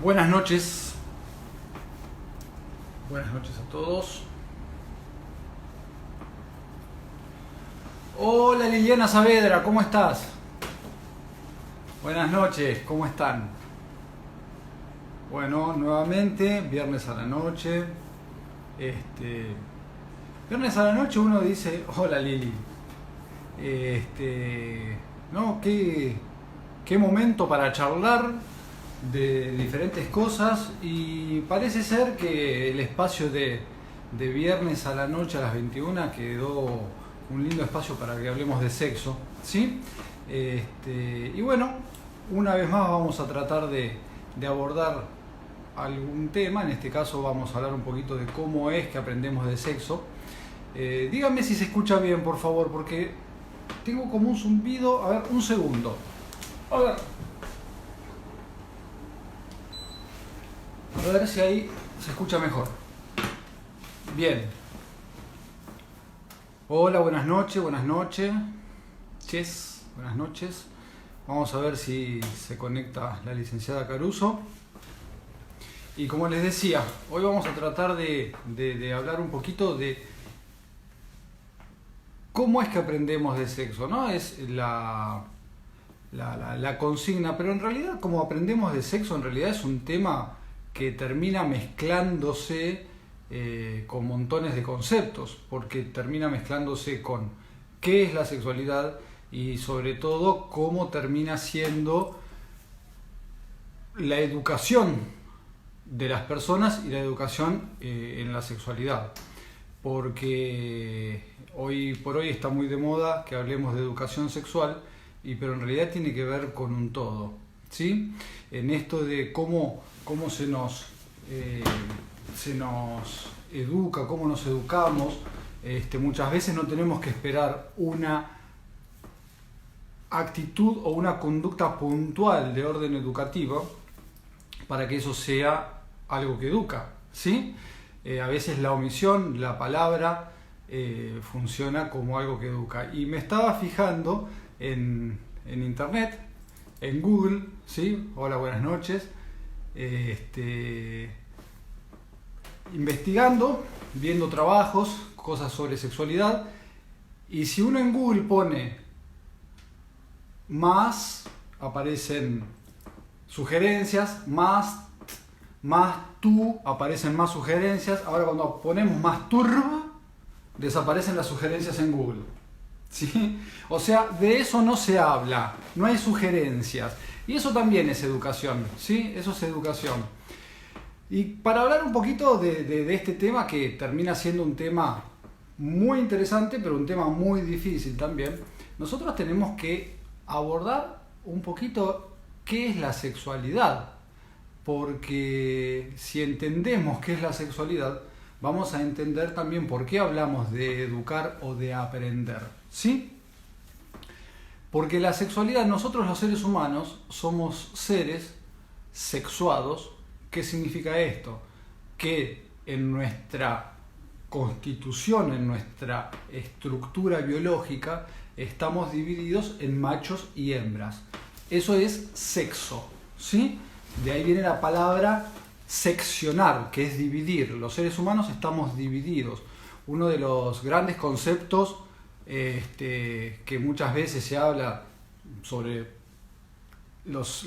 Buenas noches. Buenas noches a todos. Hola Liliana Saavedra, ¿cómo estás? Buenas noches, ¿cómo están? Bueno, nuevamente, viernes a la noche. Viernes a la noche uno dice, hola Lili. ¿No? ¿Qué momento para charlar de diferentes cosas? Y parece ser que el espacio de viernes a la noche a las 21 quedó un lindo espacio para que hablemos de sexo, ¿sí? Y bueno, una vez más vamos a tratar de abordar algún tema. En este caso vamos a hablar un poquito de cómo es que aprendemos de sexo. Díganme si se escucha bien, por favor, porque tengo como un zumbido. A ver, un segundo. A ver si ahí se escucha mejor. Bien. Hola, buenas noches, buenas noches. Buenas noches. Vamos a ver si se conecta la licenciada Caruso. Y como les decía, hoy vamos a tratar de hablar un poquito de cómo es que aprendemos de sexo, ¿no? Es la consigna, pero en realidad cómo aprendemos de sexo en realidad es un tema que termina mezclándose con montones de conceptos, porque termina mezclándose con qué es la sexualidad y sobre todo cómo termina siendo la educación de las personas y la educación en la sexualidad, porque hoy por hoy está muy de moda que hablemos de educación sexual, pero en realidad tiene que ver con un todo, ¿sí? En esto de cómo se nos educa, cómo nos educamos. Muchas veces no tenemos que esperar una actitud o una conducta puntual de orden educativo para que eso sea algo que educa, ¿sí? A veces la omisión, la palabra, funciona como algo que educa. Y me estaba fijando en internet, en Google, ¿sí? Hola, buenas noches. Investigando, viendo trabajos, cosas sobre sexualidad, y si uno en Google pone más, aparecen sugerencias, más tú, aparecen más sugerencias. Ahora cuando ponemos más turb, desaparecen las sugerencias en Google, ¿sí? O sea, de eso no se habla, no hay sugerencias, y eso también es educación, ¿sí? Eso es educación. Y para hablar un poquito de este tema, que termina siendo un tema muy interesante, pero un tema muy difícil también, nosotros tenemos que abordar un poquito qué es la sexualidad, porque si entendemos qué es la sexualidad, vamos a entender también por qué hablamos de educar o de aprender, ¿sí? Porque la sexualidad, nosotros los seres humanos somos seres sexuados. ¿Qué significa esto? Que en nuestra constitución, en nuestra estructura biológica, estamos divididos en machos y hembras. Eso es sexo, ¿sí? De ahí viene la palabra seccionar, que es dividir. Los seres humanos estamos divididos. Uno de los grandes conceptos que muchas veces se habla sobre las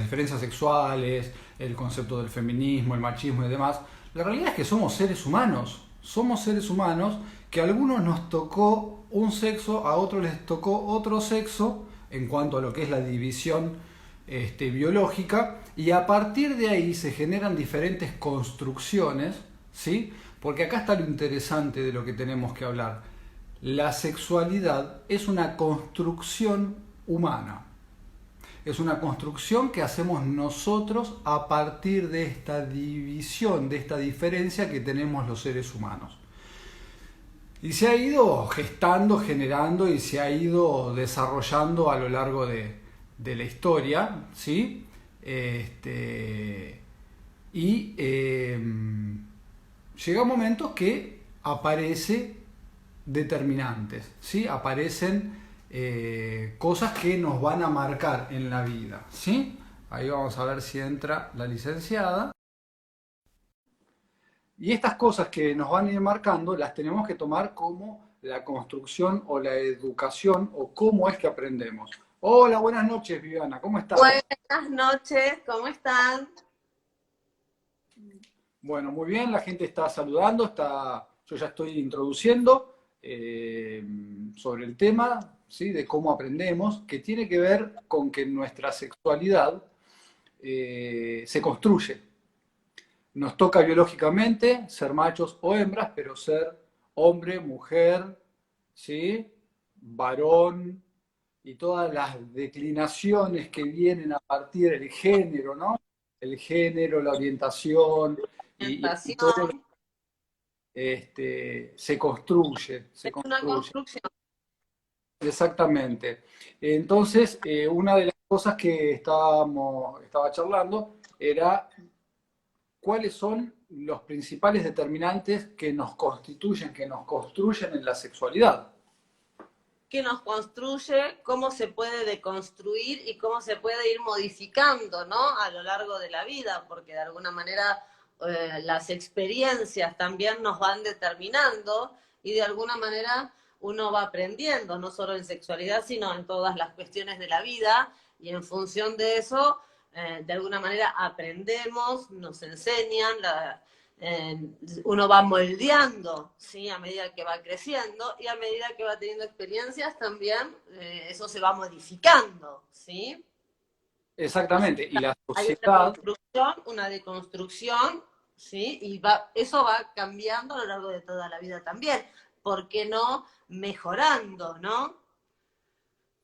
diferencias sexuales, el concepto del feminismo, el machismo y demás, la realidad es que somos seres humanos que a algunos nos tocó un sexo, a otros les tocó otro sexo en cuanto a lo que es la división biológica, y a partir de ahí se generan diferentes construcciones, ¿sí? Porque acá está lo interesante de lo que tenemos que hablar. La sexualidad es una construcción humana. Es una construcción que hacemos nosotros a partir de esta división, de esta diferencia que tenemos los seres humanos. Y se ha ido gestando, generando y se ha ido desarrollando a lo largo de la historia, ¿sí? Llega un momento que aparece determinantes, ¿sí? Aparecen cosas que nos van a marcar en la vida, ¿sí? Ahí vamos a ver si entra la licenciada. Y estas cosas que nos van a ir marcando las tenemos que tomar como la construcción o la educación o cómo es que aprendemos. Hola, buenas noches, Viviana, ¿cómo estás? Buenas noches, ¿cómo están? Bueno, muy bien, la gente está saludando, yo ya estoy introduciendo sobre el tema, ¿sí? De cómo aprendemos, que tiene que ver con que nuestra sexualidad se construye. Nos toca biológicamente ser machos o hembras, pero ser hombre, mujer, ¿sí? Varón y todas las declinaciones que vienen a partir del género, ¿no? El género, la orientación y todo Orientación, se construye, se es una construye. construcción. Exactamente. Entonces, una de las cosas que estaba charlando era cuáles son los principales determinantes que nos constituyen, que nos construyen en la sexualidad. Que nos construye, cómo se puede deconstruir y cómo se puede ir modificando, ¿no? A lo largo de la vida, porque de alguna manera las experiencias también nos van determinando y de alguna manera uno va aprendiendo, no solo en sexualidad, sino en todas las cuestiones de la vida y en función de eso, de alguna manera aprendemos, nos enseñan, eh, uno va moldeando, ¿sí? A medida que va creciendo y a medida que va teniendo experiencias también, eso se va modificando, ¿sí? Exactamente. Y la Hay una sociedad, construcción, una deconstrucción, ¿sí? Y eso va cambiando a lo largo de toda la vida también. ¿Por qué no mejorando, no?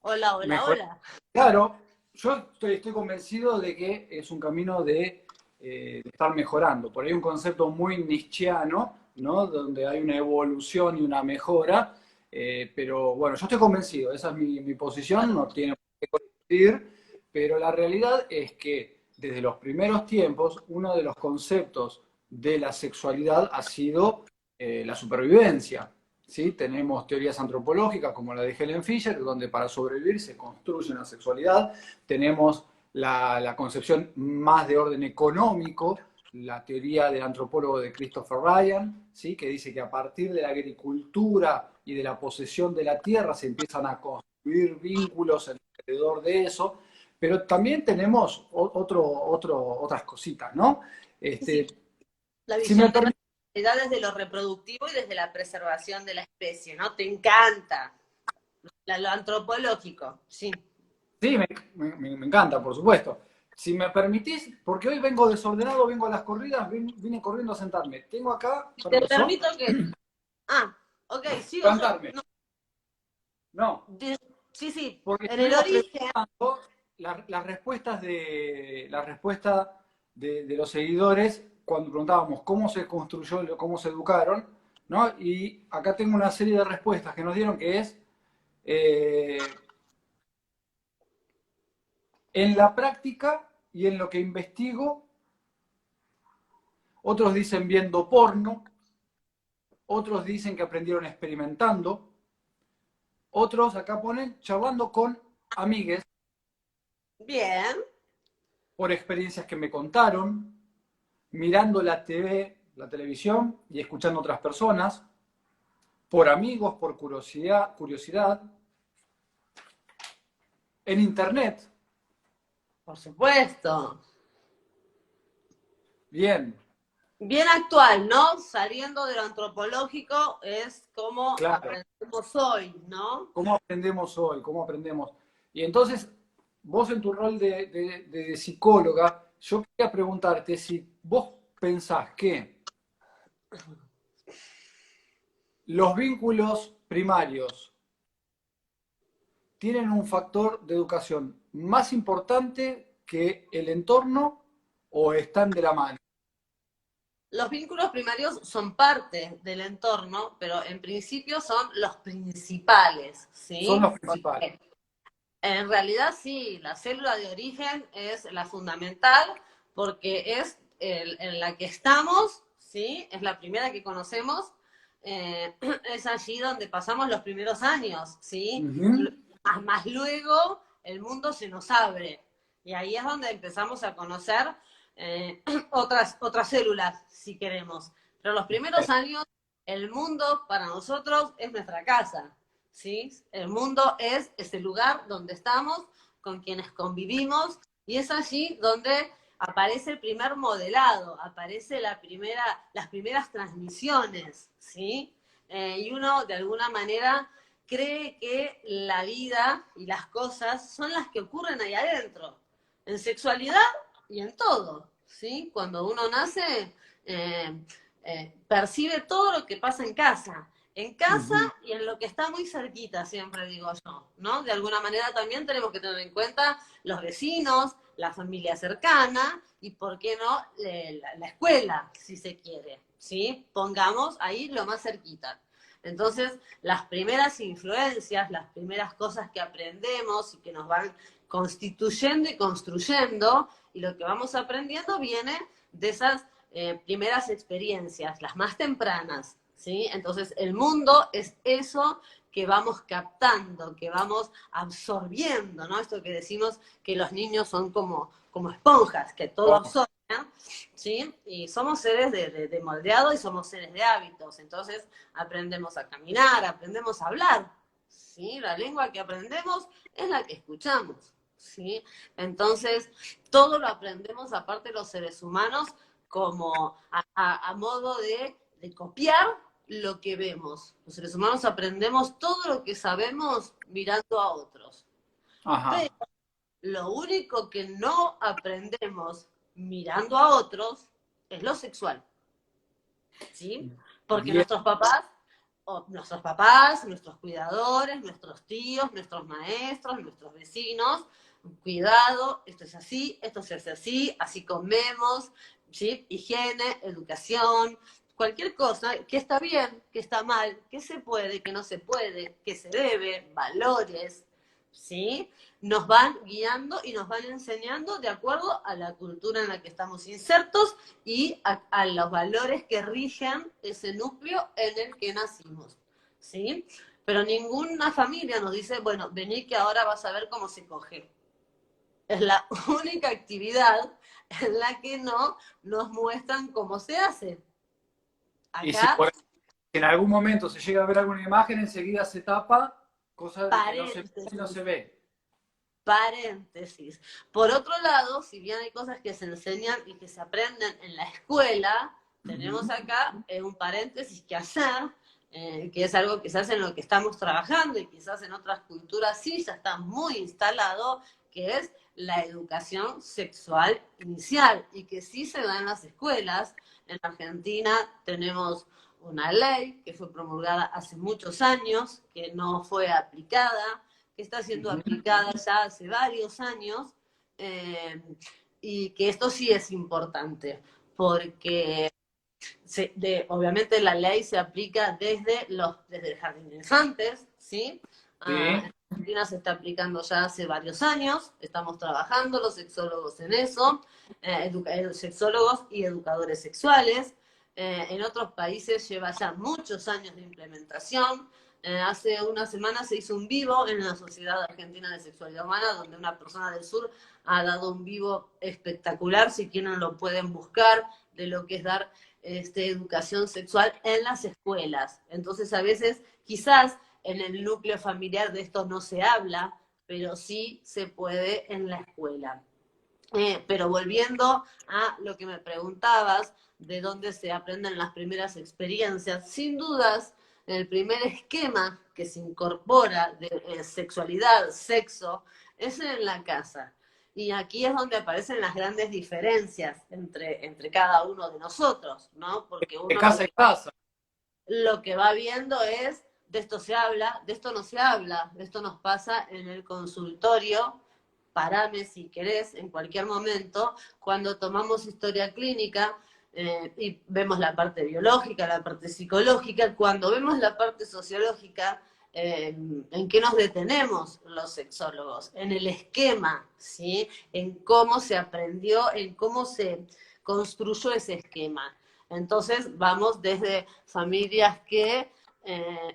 Hola, hola, mejor, hola. claro, yo estoy convencido de que es un camino de estar mejorando. Por ahí un concepto muy nietzscheano, ¿no? Donde hay una evolución y una mejora. Pero bueno, yo estoy convencido, esa es mi posición, no tiene por qué coincidir, pero la realidad es que desde los primeros tiempos, uno de los conceptos de la sexualidad ha sido la supervivencia. ¿Sí? Tenemos teorías antropológicas como la de Helen Fisher, donde para sobrevivir se construye una sexualidad. Tenemos la concepción más de orden económico, la teoría del antropólogo de Christopher Ryan, ¿sí? Que dice que a partir de la agricultura y de la posesión de la tierra se empiezan a construir vínculos alrededor de eso, pero también tenemos otras cositas, ¿no? Sí, Este, la si me visión de la permite, sociedad desde lo reproductivo y desde la preservación de la especie, ¿no? Te encanta lo antropológico, sí. sí, me encanta, por supuesto. Si me permitís, porque hoy vengo desordenado, vengo a las corridas, vine corriendo a sentarme. Tengo acá, Te permiso, permito que... Ah, ok, sigo yo. levantarme. No, No, sí, sí, porque en el estuvimos origen, preguntando las respuestas la respuesta de los seguidores cuando preguntábamos cómo se construyó, cómo se educaron, ¿no? Y acá tengo una serie de respuestas que nos dieron que es eh, en la práctica y en lo que investigo. Otros dicen viendo porno, otros dicen que aprendieron experimentando, otros acá ponen charlando con amigues bien, por experiencias que me contaron, mirando la TV, la televisión y escuchando a otras personas, por amigos, por curiosidad, en internet. por supuesto. Bien, Bien actual, ¿no? Saliendo de lo antropológico es como claro. aprendemos hoy, ¿no? ¿Cómo aprendemos hoy? ¿Cómo aprendemos? Y entonces, vos en tu rol de psicóloga, yo quería preguntarte si vos pensás que los vínculos primarios tienen un factor de educación más importante que el entorno o están de la mano. Los vínculos primarios son parte del entorno, pero en principio son los principales, Son ¿sí? los principales. Porque en realidad sí, la célula de origen es la fundamental porque es en la que estamos, ¿sí? Es la primera que conocemos es allí donde pasamos los primeros años, ¿sí? Ujú. Más luego el mundo se nos abre. Y ahí es donde empezamos a conocer otras células, si queremos. Pero los primeros años, el mundo para nosotros es nuestra casa, ¿sí? El mundo es ese lugar donde estamos, con quienes convivimos, y es allí donde aparece el primer modelado, aparece las primeras transmisiones, ¿sí? Y uno, de alguna manera, cree que la vida y las cosas son las que ocurren ahí adentro, en sexualidad y en todo, ¿sí? Cuando uno nace, percibe todo lo que pasa en casa Ujú. y en lo que está muy cerquita, siempre digo yo, ¿no? De alguna manera también tenemos que tener en cuenta los vecinos, la familia cercana y, ¿por qué no?, la escuela, si se quiere, ¿sí? Pongamos ahí lo más cerquita. Entonces, las primeras influencias, las primeras cosas que aprendemos y que nos van constituyendo y construyendo, y lo que vamos aprendiendo viene de esas primeras experiencias, las más tempranas, ¿sí? Entonces, el mundo es eso que vamos captando, que vamos absorbiendo, ¿no? Esto que decimos que los niños son como esponjas, que todo absorben, ¿sí? Y somos seres de moldeado y somos seres de hábitos. Entonces aprendemos a caminar, aprendemos a hablar, ¿sí? La lengua que aprendemos es la que escuchamos, ¿sí? Entonces todo lo aprendemos, aparte los seres humanos, como a modo de copiar lo que vemos. Los seres humanos aprendemos todo lo que sabemos mirando a otros. Pero Ajá. lo único que no aprendemos mirando a otros es lo sexual, ¿sí? Porque Bien. nuestros papás, nuestros cuidadores, nuestros tíos, nuestros maestros, nuestros vecinos, cuidado, esto se hace así, así comemos, ¿sí? Higiene, educación, cualquier cosa, que está bien, que está mal, que se puede, que no se puede, que se debe, valores, ¿sí? Nos van guiando y nos van enseñando de acuerdo a la cultura en la que estamos insertos y a los valores que rigen ese núcleo en el que nacimos, ¿sí? Pero ninguna familia nos dice, bueno, vení que ahora vas a ver cómo se coge. Es la única actividad en la que no nos muestran cómo se hace. Y si Acá, en algún momento se llega a ver alguna imagen, enseguida se tapa, cosa de que no se, no paréntesis, se ve. paréntesis. Por otro lado, si bien hay cosas que se enseñan y que se aprenden en la escuela, tenemos Ujú. acá un paréntesis que hacer, que es algo que se hace en lo que estamos trabajando y quizás en otras culturas sí ya está muy instalado, que es la educación sexual inicial y que sí se da en las escuelas. En Argentina tenemos una ley que fue promulgada hace muchos años, que no fue aplicada, que está siendo Ujú. aplicada ya hace varios años, y que esto sí es importante, porque obviamente la ley se aplica desde el jardín de infantes, ¿sí? Sí. En Argentina se está aplicando ya hace varios años, estamos trabajando los sexólogos en eso, sexólogos y educadores sexuales. En otros países lleva ya muchos años de implementación. Hace una semana se hizo un vivo en la Sociedad Argentina de Sexualidad Humana, donde una persona del sur ha dado un vivo espectacular, si quieren lo pueden buscar, de lo que es dar educación sexual en las escuelas. Entonces, a veces, quizás en el núcleo familiar de esto no se habla, pero sí se puede en la escuela. Pero volviendo a lo que me preguntabas, de dónde se aprenden las primeras experiencias, sin dudas, el primer esquema que se incorpora de sexualidad, sexo, es en la casa. Y aquí es donde aparecen las grandes diferencias entre cada uno de nosotros, ¿no? Porque De uno casa en casa. lo que va viendo es, de esto se habla, de esto no se habla, de esto nos pasa en el consultorio, parame si querés, en cualquier momento, cuando tomamos historia clínica y vemos la parte biológica, la parte psicológica, cuando vemos la parte sociológica, ¿en qué nos detenemos los sexólogos? En el esquema, ¿sí? En cómo se aprendió, en cómo se construyó ese esquema. Entonces vamos desde familias que,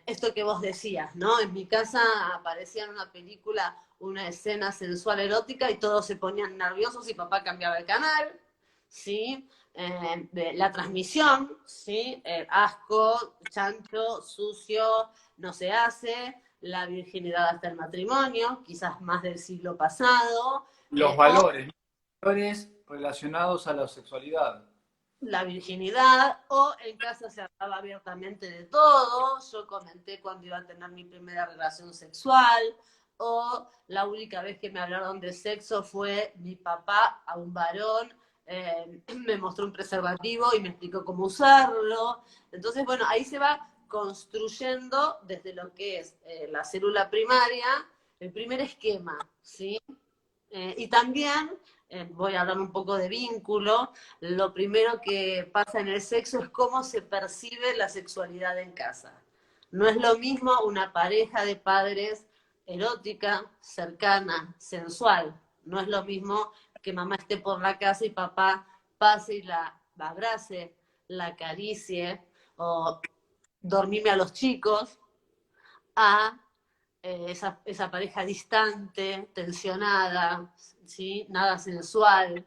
esto que vos decías, ¿no? En mi casa aparecía en una película una escena sensual erótica y todos se ponían nerviosos y papá cambiaba el canal, ¿sí? De la transmisión, ¿sí? Asco, chancho, sucio, no se hace, la virginidad hasta el matrimonio, quizás más del siglo pasado, Los o valores, ¿no? Valores relacionados a la sexualidad. la virginidad, o en casa se hablaba abiertamente de todo. Yo comenté cuando iba a tener mi primera relación sexual, o la única vez que me hablaron de sexo fue mi papá a un varón, me mostró un preservativo y me explicó cómo usarlo. Entonces, bueno, ahí se va construyendo desde lo que es la célula primaria, el primer esquema, ¿sí? Y también, voy a hablar un poco de vínculo, lo primero que pasa en el sexo es cómo se percibe la sexualidad en casa. No es lo mismo una pareja de padres erótica, cercana, sensual. No es lo mismo que mamá esté por la casa y papá pase y la abrace, la acaricie, o dormime a los chicos, a esa pareja distante, tensionada, ¿sí? Nada sensual,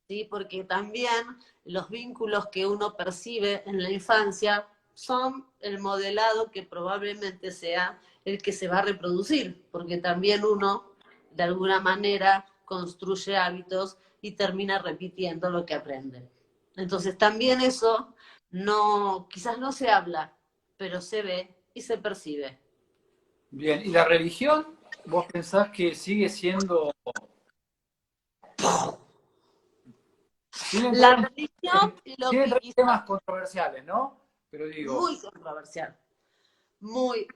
¿sí? Porque también los vínculos que uno percibe en la infancia son el modelado que probablemente sea el que se va a reproducir, porque también uno, de alguna manera, construye hábitos y termina repitiendo lo que aprende. Entonces también eso no, quizás no se habla, pero se ve y se percibe. Bien, ¿y la religión? ¿Vos pensás que sigue siendo... Tienen, La religión, lo tienen que quizás temas controversiales, ¿no? Pero digo, muy controversial, muy,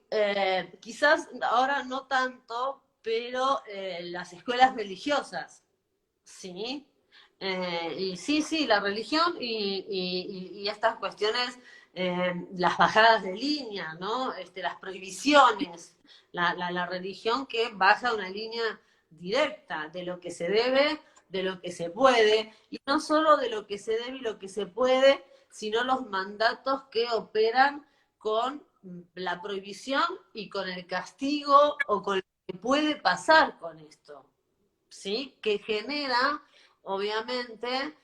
quizás ahora no tanto, pero las escuelas religiosas, ¿sí? Y sí, sí, la religión y estas cuestiones, las bajadas de línea, ¿no? Las prohibiciones, la religión que baja una línea directa de lo que se debe, de lo que se puede, y no solo de lo que se debe y lo que se puede, sino los mandatos que operan con la prohibición y con el castigo o con lo que puede pasar con esto, ¿sí? Que genera, obviamente,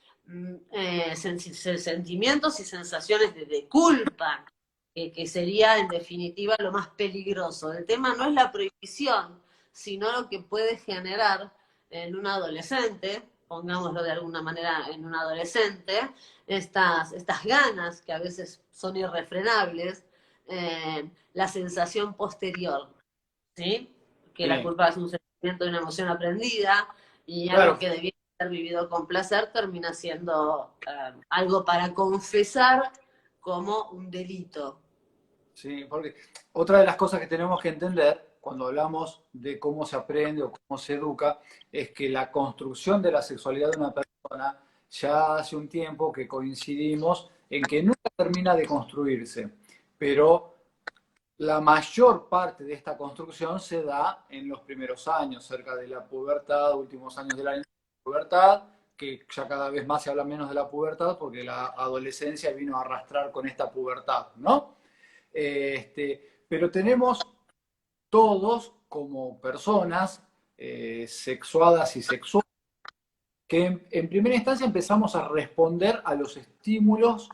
sentimientos y sensaciones de culpa, que sería en definitiva lo más peligroso. El tema no es la prohibición, sino lo que puede generar en un adolescente, pongámoslo de alguna manera en un adolescente, estas ganas que a veces son irrefrenables, la sensación posterior, ¿sí? Que la sí, culpa es un sentimiento y una emoción aprendida, y algo claro, que debiera ser vivido con placer termina siendo algo para confesar como un delito. sí, porque otra de las cosas que tenemos que entender cuando hablamos de cómo se aprende o cómo se educa es que la construcción de la sexualidad de una persona ya hace un tiempo que coincidimos en que nunca termina de construirse, pero la mayor parte de esta construcción se da en los primeros años, cerca de la pubertad, últimos años de la pubertad, que ya cada vez más se habla menos de la pubertad porque la adolescencia vino a arrastrar con esta pubertad, ¿no? Pero tenemos todos como personas sexuadas y sexuales que en primera instancia empezamos a responder a los estímulos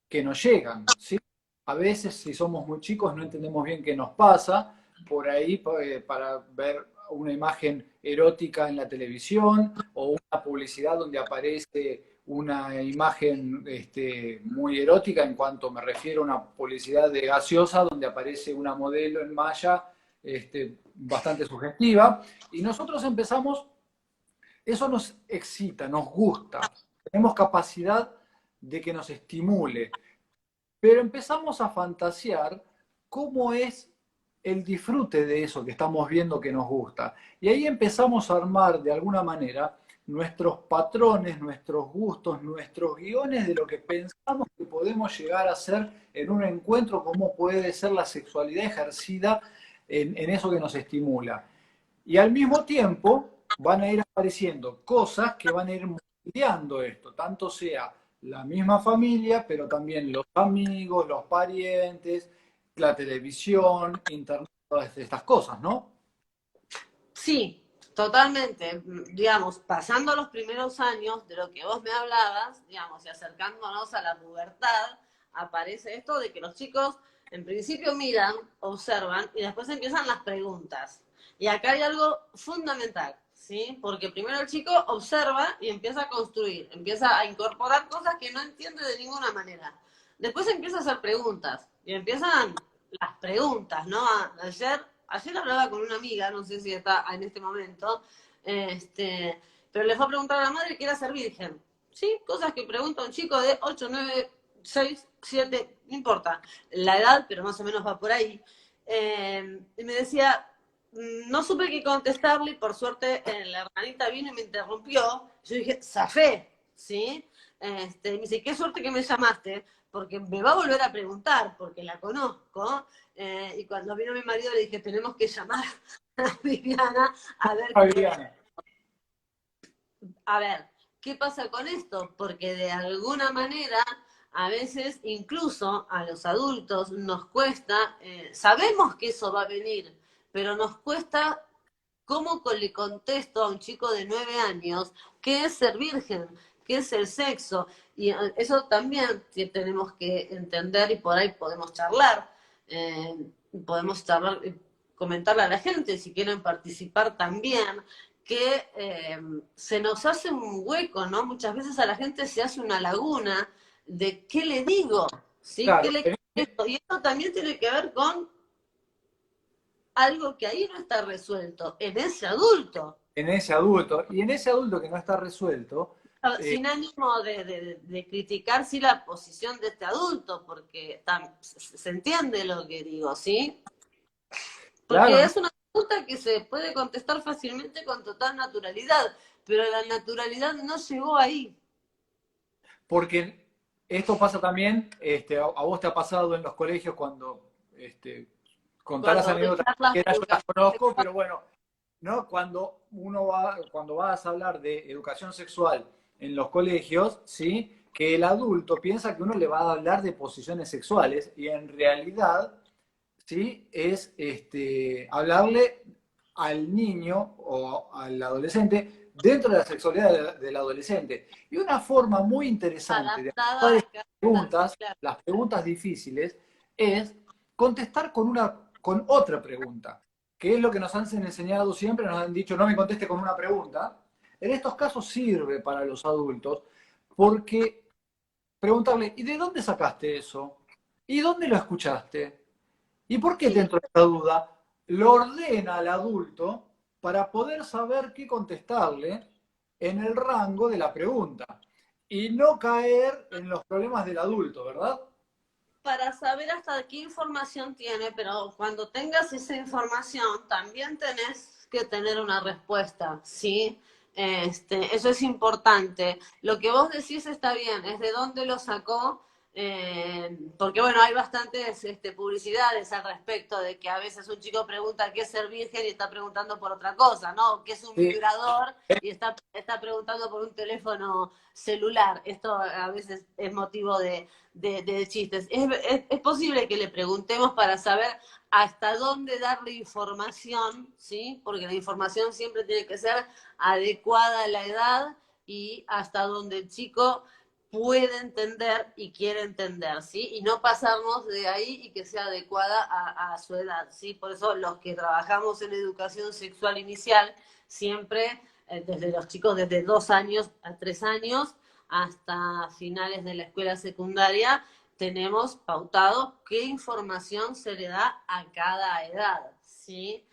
que nos llegan, ¿sí? A veces, si somos muy chicos, no entendemos bien qué nos pasa, por ahí para ver una imagen erótica en la televisión o una publicidad donde aparece una imagen muy erótica, en cuanto me refiero a una publicidad de gaseosa donde aparece una modelo en malla bastante sugestiva, y nosotros empezamos, eso nos excita, nos gusta, tenemos capacidad de que nos estimule, pero empezamos a fantasear cómo es el disfrute de eso que estamos viendo que nos gusta. Y ahí empezamos a armar de alguna manera nuestros patrones, nuestros gustos, nuestros guiones de lo que pensamos que podemos llegar a ser en un encuentro, cómo puede ser la sexualidad ejercida en eso que nos estimula. Y al mismo tiempo van a ir apareciendo cosas que van a ir moldeando esto, tanto sea la misma familia, pero también los amigos, los parientes, la televisión, internet, todas estas cosas, ¿no? Sí, totalmente. Digamos, pasando los primeros años de lo que vos me hablabas, digamos, y acercándonos a la pubertad, aparece esto de que los chicos en principio miran, observan y después empiezan las preguntas. Y acá hay algo fundamental, ¿sí? Porque primero el chico observa y empieza a construir, empieza a incorporar cosas que no entiende de ninguna manera. Después empieza a hacer preguntas y empiezan las preguntas, ¿no? Ayer hablaba con una amiga, no sé si está en este momento, pero le fue a preguntar a la madre que era ser virgen. ¿Sí? Cosas que pregunta un chico de 8, 9, 6, 7, no importa la edad, pero más o menos va por ahí. Y me decía, no supe qué contestarle y por suerte la hermanita vino y me interrumpió. Yo dije, zafé, ¿sí? Me dice, qué suerte que me llamaste, porque me va a volver a preguntar, porque la conozco. Y cuando vino mi marido le dije, tenemos que llamar a Viviana a ver Fabiana. qué pasa con esto, porque de alguna manera a veces incluso a los adultos nos cuesta, sabemos que eso va a venir, pero nos cuesta cómo le contesto a un chico de 9 años qué es ser virgen, qué es el sexo. Y eso también tenemos que entender y por ahí podemos charlar. Eh, podemos charlar, comentarle a la gente si quieren participar también, que se nos hace un hueco, ¿no? Muchas veces a la gente se hace una laguna de qué le digo, ¿sí? ¿Qué Claro, le contesto? Y esto también tiene que ver con algo que ahí no está resuelto, en ese adulto. en ese adulto, y en ese adulto que no está resuelto, Sin ánimo de criticar sí la posición de este adulto, porque se entiende lo que digo, ¿sí? claro, Porque ¿no? es una pregunta que se puede contestar fácilmente con total naturalidad, pero la naturalidad no llegó ahí. Porque esto pasa también, a vos te ha pasado en los colegios cuando contar las Cuando doy anécdotas, charlas que de yo las educación conozco, sexual, pero bueno, ¿no? Cuando vas a hablar de educación sexual en los colegios, ¿sí? Que el adulto piensa que uno le va a hablar de posiciones sexuales y en realidad, ¿sí? Es hablarle al niño o al adolescente dentro de la sexualidad del adolescente. Y una forma muy interesante de adaptada abordar a estas cada... preguntas, Claro. las preguntas difíciles, es contestar con otra pregunta, que es lo que nos han enseñado siempre, nos han dicho, no me conteste con una pregunta. En estos casos sirve para los adultos porque preguntarle, ¿y de dónde sacaste eso? ¿Y dónde lo escuchaste? ¿Y por qué te Sí, entró esta duda? Lo ordena al adulto para poder saber qué contestarle en el rango de la pregunta y no caer en los problemas del adulto, ¿verdad? para saber hasta qué información tiene, pero cuando tengas esa información también tenés que tener una respuesta, ¿sí? Eso es importante. Lo que vos decís está bien, es de dónde lo sacó, porque bueno, hay bastantes publicidades al respecto de que a veces un chico pregunta qué es ser virgen y está preguntando por otra cosa, ¿no? ¿Qué es un Sí, vibrador? Y está preguntando por un teléfono celular. Esto a veces es motivo de chistes. Es posible que le preguntemos para saber hasta dónde darle información, ¿sí? Porque la información siempre tiene que ser adecuada a la edad y hasta donde el chico puede entender y quiere entender, ¿sí? Y no pasarnos de ahí y que sea adecuada a su edad, ¿sí? Por eso los que trabajamos en educación sexual inicial, siempre, desde los chicos desde 2 años a 3 años, hasta finales de la escuela secundaria, tenemos pautado qué información se le da a cada edad, ¿sí?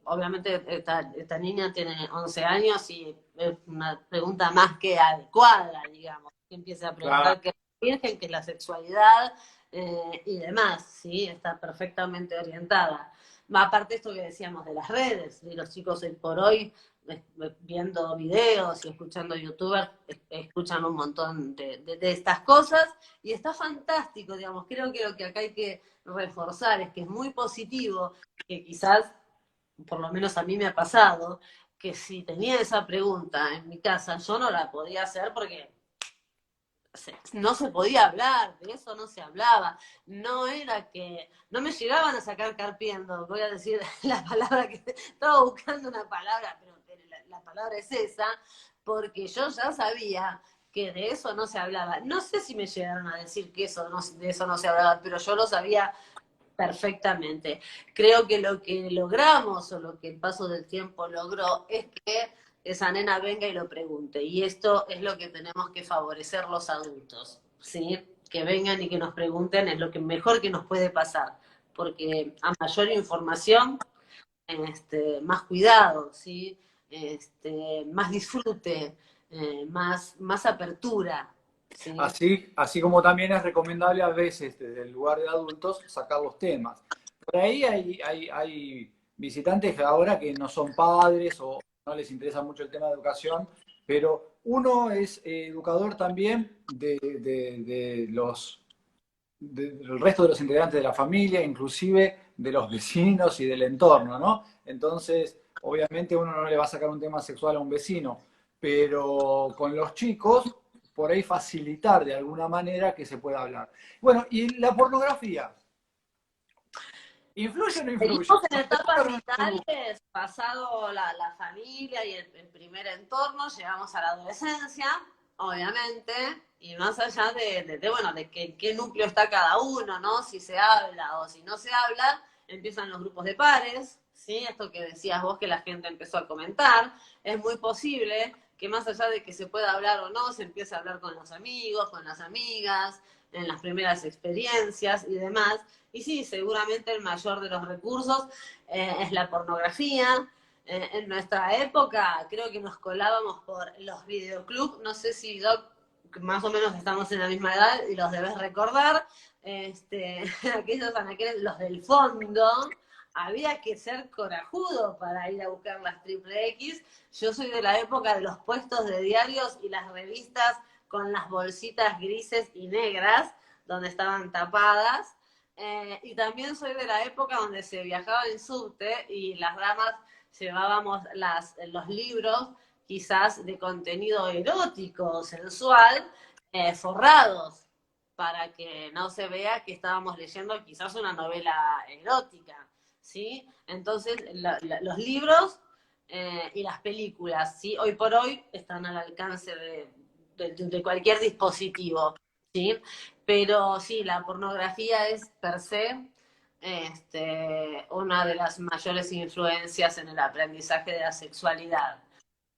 Obviamente esta niña tiene 11 años y es una pregunta más que adecuada, digamos, que empiece a claro, preguntar qué es la virgen, qué es la sexualidad y demás, ¿sí? Está perfectamente orientada. Aparte esto que decíamos de las redes, de los chicos hoy por hoy viendo videos y escuchando youtubers, escuchan un montón de estas cosas y está fantástico, digamos, creo que lo que acá hay que reforzar es que es muy positivo, que quizás, por lo menos a mí me ha pasado, que si tenía esa pregunta en mi casa yo no la podía hacer porque no se podía hablar, de eso no se hablaba. No era que, no me llegaban a sacar carpiendo, voy a decir la palabra que estaba buscando una palabra, pero la palabra es esa, porque yo ya sabía que de eso no se hablaba. No sé si me llegaron a decir que de eso no se hablaba, pero yo lo sabía perfectamente. Creo que lo que logramos o lo que el paso del tiempo logró es que esa nena venga y lo pregunte. Y esto es lo que tenemos que favorecer los adultos, ¿sí? Que vengan y que nos pregunten es lo que mejor que nos puede pasar. Porque a mayor información, más cuidado, ¿sí? Más disfrute, más apertura, ¿sí? Así como también es recomendable a veces desde el lugar de adultos sacar los temas. Por ahí hay visitantes que ahora que no son padres o no les interesa mucho el tema de educación, pero uno es educador también del resto de los integrantes de la familia, inclusive de los vecinos y del entorno, ¿no? Entonces, obviamente uno no le va a sacar un tema sexual a un vecino, pero con los chicos, por ahí facilitar de alguna manera que se pueda hablar. Bueno, y la pornografía, ¿influye o no influye? Seguimos en etapas vitales, pasado la familia y el primer entorno, llegamos a la adolescencia, obviamente, y más allá bueno, de que, en qué núcleo está cada uno, ¿no? Si se habla o si no se habla, empiezan los grupos de pares, ¿sí? Esto que decías vos que la gente empezó a comentar, es muy posible que más allá de que se pueda hablar o no, se empiece a hablar con los amigos, con las amigas, en las primeras experiencias y demás. Y sí, seguramente el mayor de los recursos es la pornografía. En nuestra época creo que nos colábamos por los videoclubs, no sé si Doc, más o menos estamos en la misma edad y los debes recordar, aquellos anaqueles, los del fondo, había que ser corajudo para ir a buscar las triple X. Yo soy de la época de los puestos de diarios y las revistas con las bolsitas grises y negras, donde estaban tapadas. Y también soy de la época donde se viajaba en subte y las damas llevábamos los libros, quizás de contenido erótico o sensual, forrados, para que no se vea que estábamos leyendo quizás una novela erótica, ¿sí? Entonces, los libros y las películas, ¿sí? Hoy por hoy están al alcance de cualquier dispositivo, ¿sí? Pero sí, la pornografía es per se una de las mayores influencias en el aprendizaje de la sexualidad.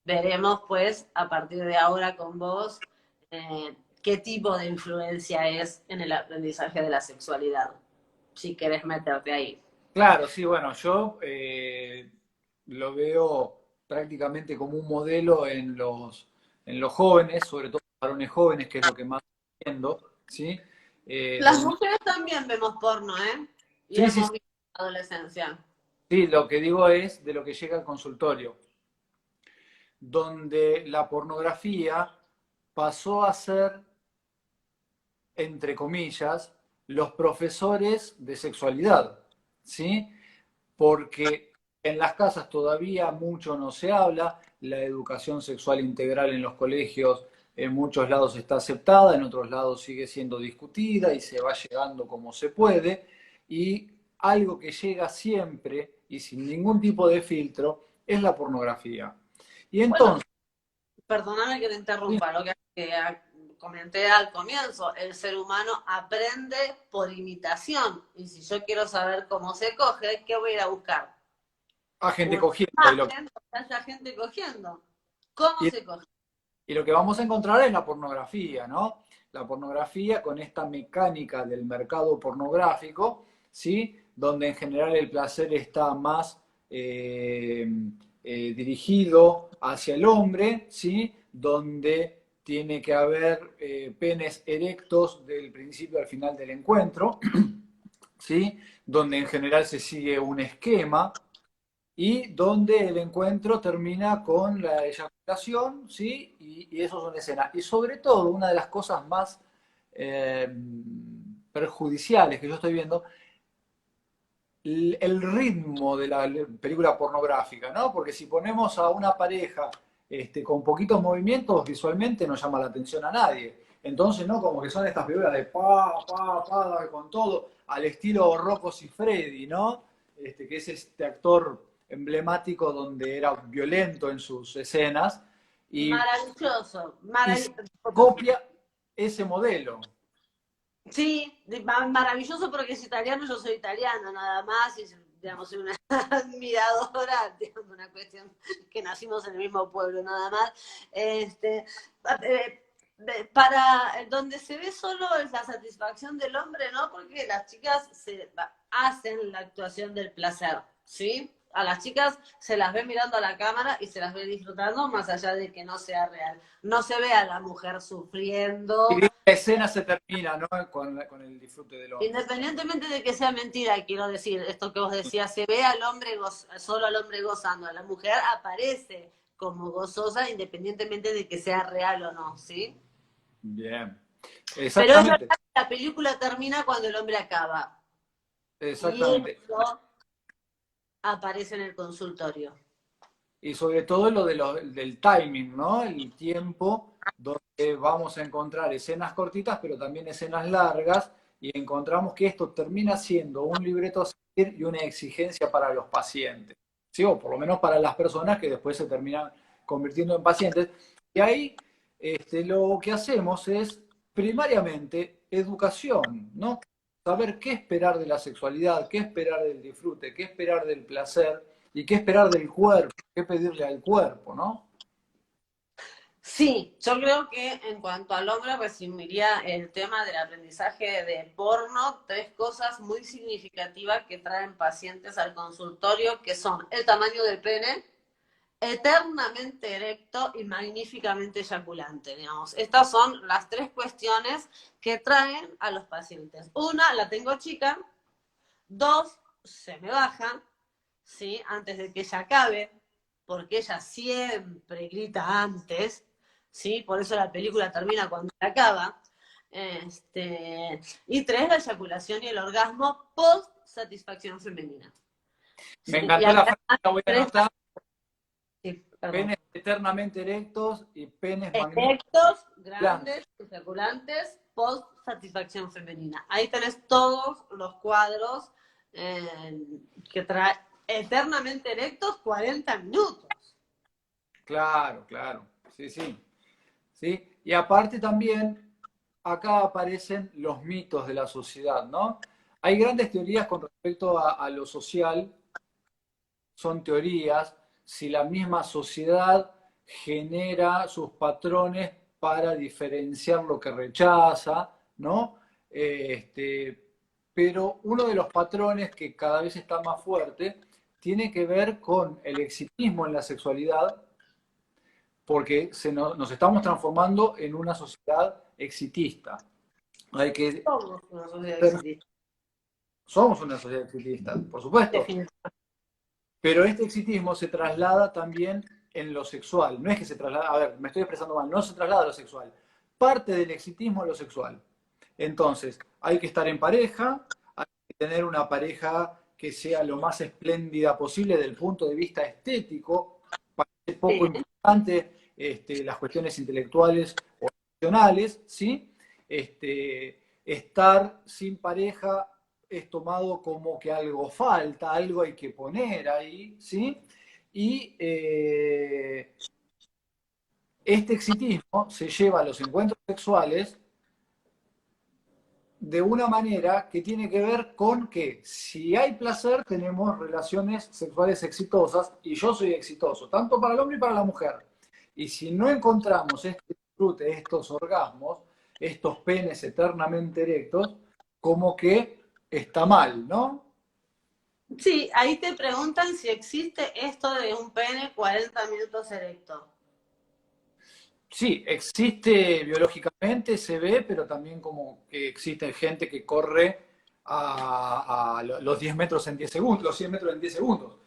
Veremos, pues, a partir de ahora con vos, qué tipo de influencia es en el aprendizaje de la sexualidad, si querés meterte ahí. Claro, sí, bueno, yo lo veo prácticamente como un modelo en los jóvenes, sobre todo varones jóvenes, que es lo que más estoy viendo, ¿sí? Las Donde, mujeres también vemos porno, ¿eh? Y sí, sí, hemos visto la adolescencia. sí, lo que digo es de lo que llega al consultorio, donde la pornografía pasó a ser, entre comillas, los profesores de sexualidad, ¿sí? Porque en las casas todavía mucho no se habla, la educación sexual integral en los colegios en muchos lados está aceptada, en otros lados sigue siendo discutida y se va llegando como se puede, y algo que llega siempre y sin ningún tipo de filtro es la pornografía. Y Bueno, entonces, perdóname que te interrumpa, lo que comenté al comienzo, el ser humano aprende por imitación, y si yo quiero saber cómo se coge, ¿qué voy a ir a buscar? a gente Una cogiendo, imagen donde haya gente cogiendo. ¿Cómo y se coge? Y lo que vamos a encontrar es la pornografía, ¿no? La pornografía con esta mecánica del mercado pornográfico, ¿sí? Donde en general el placer está más dirigido hacia el hombre, ¿sí? Donde tiene que haber penes erectos del principio al final del encuentro, ¿sí? Donde en general se sigue un esquema, y donde el encuentro termina con la eyaculación, ¿sí? Y eso es una escena. Y sobre todo, una de las cosas más eh, perjudiciales que yo estoy viendo, el ritmo de la película pornográfica, ¿no? Porque si ponemos a una pareja con poquitos movimientos, visualmente no llama la atención a nadie. Entonces, ¿no? Como que son estas figuras de pa, con todo, al estilo Rocco Siffredi, ¿no? Que es este actor emblemático donde era violento en sus escenas y, Maravilloso, y se maravilloso. copia ese modelo. Sí, maravilloso porque es italiano, yo soy italiana nada más, y digamos, soy una admiradora, digamos, una cuestión que nacimos en el mismo pueblo nada más. Eh, para donde se ve solo es la satisfacción del hombre, ¿no? Porque las chicas hacen la actuación del placer, ¿sí? A las chicas se las ve mirando a la cámara y se las ve disfrutando, más allá de que no sea real. No se ve a la mujer Y sufriendo. la escena se termina, ¿no? Con el disfrute del hombre. Independientemente de que sea mentira, quiero decir, esto que vos decías, se ve al hombre solo al hombre gozando, a la mujer aparece como gozosa independientemente de que sea real o no, ¿sí? Bien. Pero es verdad Exactamente, que la película termina cuando el hombre acaba y exactamente. eso aparece en el consultorio. Y sobre todo del timing, ¿no? El tiempo donde vamos a encontrar escenas cortitas, pero también escenas largas, y encontramos que esto termina siendo un libreto a seguir y una exigencia para los pacientes, ¿sí? O por lo menos para las personas que después se terminan convirtiendo en pacientes. Y ahí lo que hacemos es primariamente educación, ¿no? Saber qué esperar de la sexualidad, qué esperar del disfrute, qué esperar del placer y qué esperar del cuerpo, qué pedirle al cuerpo, ¿no? Sí, yo creo que en cuanto al hombre resumiría el tema del aprendizaje de porno, tres cosas muy significativas que traen pacientes al consultorio, que son el tamaño del pene, eternamente erecto y magníficamente eyaculante, digamos. Estas son las tres cuestiones que traen a los pacientes. Una, la tengo chica. Dos, se me baja, ¿sí? Antes de que ella acabe, porque ella siempre grita antes, ¿sí? Por eso la película termina cuando acaba. Y tres, la eyaculación y el orgasmo post satisfacción femenina. Me ¿Sí? Y encantó la acá frase, la voy a tres, anotar, sí, perdón. penes eternamente erectos y penes magníficos. Efectos grandes, ejaculantes, post satisfacción femenina. Ahí tenés todos los cuadros que trae eternamente erectos 40 minutos. Claro, claro, sí, sí, sí. Y aparte también, acá aparecen los mitos de la sociedad, ¿no? Hay grandes teorías con respecto a lo social, son teorías, si la misma sociedad genera sus patrones para diferenciar lo que rechaza, ¿no? Pero uno de los patrones que cada vez está más fuerte tiene que ver con el exitismo en la sexualidad, porque nos estamos transformando en una sociedad exitista. Hay que Somos una sociedad ser- exitista, somos una sociedad exitista, por supuesto, definitivamente. pero este exitismo se traslada también en lo sexual. No es que se traslada, a ver, me estoy expresando mal, no se traslada a lo sexual. Parte del exitismo a lo sexual. Entonces, hay que estar en pareja, hay que tener una pareja que sea lo más espléndida posible desde el punto de vista estético. Parece poco Sí. importante las cuestiones intelectuales o emocionales, ¿sí? Estar sin pareja es tomado como que algo falta, algo hay que poner ahí, ¿sí? Y este exitismo se lleva a los encuentros sexuales de una manera que tiene que ver con que si hay placer tenemos relaciones sexuales exitosas y yo soy exitoso, tanto para el hombre y para la mujer. Y si no encontramos este disfrute, estos orgasmos, estos penes eternamente erectos, como que está mal, ¿no? Sí, ahí te preguntan si existe esto de un pene 40 minutos erecto. Sí, existe biológicamente, se ve, pero también como que existe gente que corre a los 10 metros en 10 segundos, los 100 metros en 10 segundos.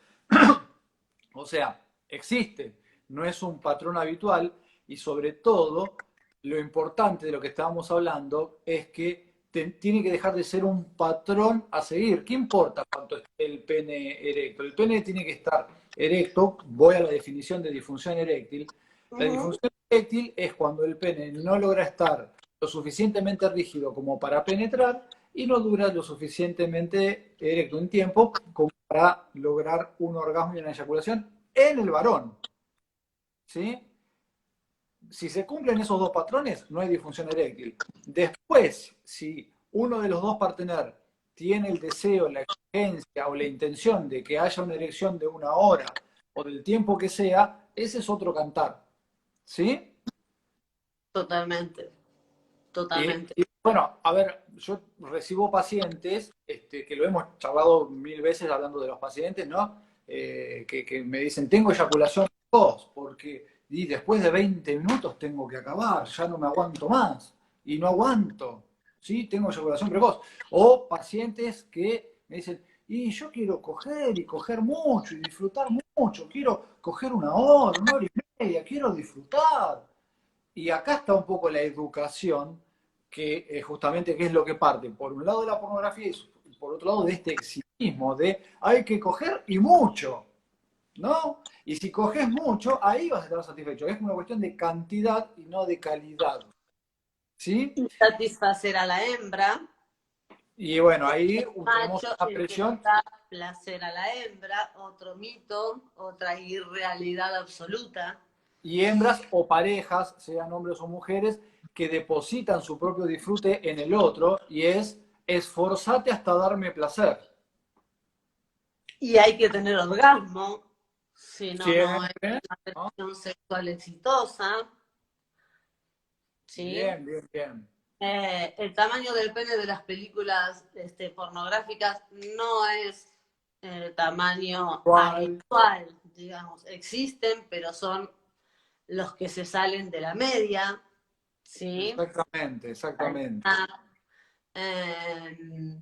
O sea, existe, no es un patrón habitual y sobre todo lo importante de lo que estábamos hablando es que tiene que dejar de ser un patrón a seguir. ¿Qué importa cuánto esté el pene erecto? El pene tiene que estar erecto, voy a la definición de disfunción eréctil. La Ujú. disfunción eréctil es cuando el pene no logra estar lo suficientemente rígido como para penetrar y no dura lo suficientemente erecto en tiempo como para lograr un orgasmo y una eyaculación en el varón. ¿Sí? Si se cumplen esos dos patrones, no hay disfunción eréctil. Después, si uno de los dos partener tiene el deseo, la exigencia o la intención de que haya una erección de 1 hora o del tiempo que sea, ese es otro cantar. ¿Sí? Totalmente, totalmente. Y bueno, a ver, yo recibo pacientes, que lo hemos charlado 1000 veces hablando de los pacientes, ¿no? Que me dicen, tengo eyaculación precoz, porque y después de 20 minutos tengo que acabar, ya no me aguanto más, y no aguanto, ¿sí? Tengo eyaculación precoz. O pacientes que me dicen, y yo quiero coger y coger mucho y disfrutar mucho, quiero coger 1 hora, 1 hora y media, quiero disfrutar. Y acá está un poco la educación, que justamente qué es lo que parte, por un lado de la pornografía y por otro lado de este exitismo, de hay que coger y mucho, ¿no? Y si coges mucho, ahí vas a estar satisfecho. Es una cuestión de cantidad y no de calidad, ¿sí? Satisfacer a la hembra, Y bueno, ahí tenemos macho, una el que presión. le da placer a la hembra, otro mito, otra irrealidad absoluta. Y hembras o parejas, sean hombres o mujeres, que depositan su propio disfrute en el otro y es esforzate hasta darme placer. Y hay que tener orgasmo, si no, no es Siempre, una ¿no? relación sexual exitosa, ¿sí? Bien, bien, bien. El tamaño del pene de las películas pornográficas no es tamaño ¿Cuál? habitual, digamos. Existen, pero son los que se salen de la media, ¿sí? Exactamente, exactamente. Eh,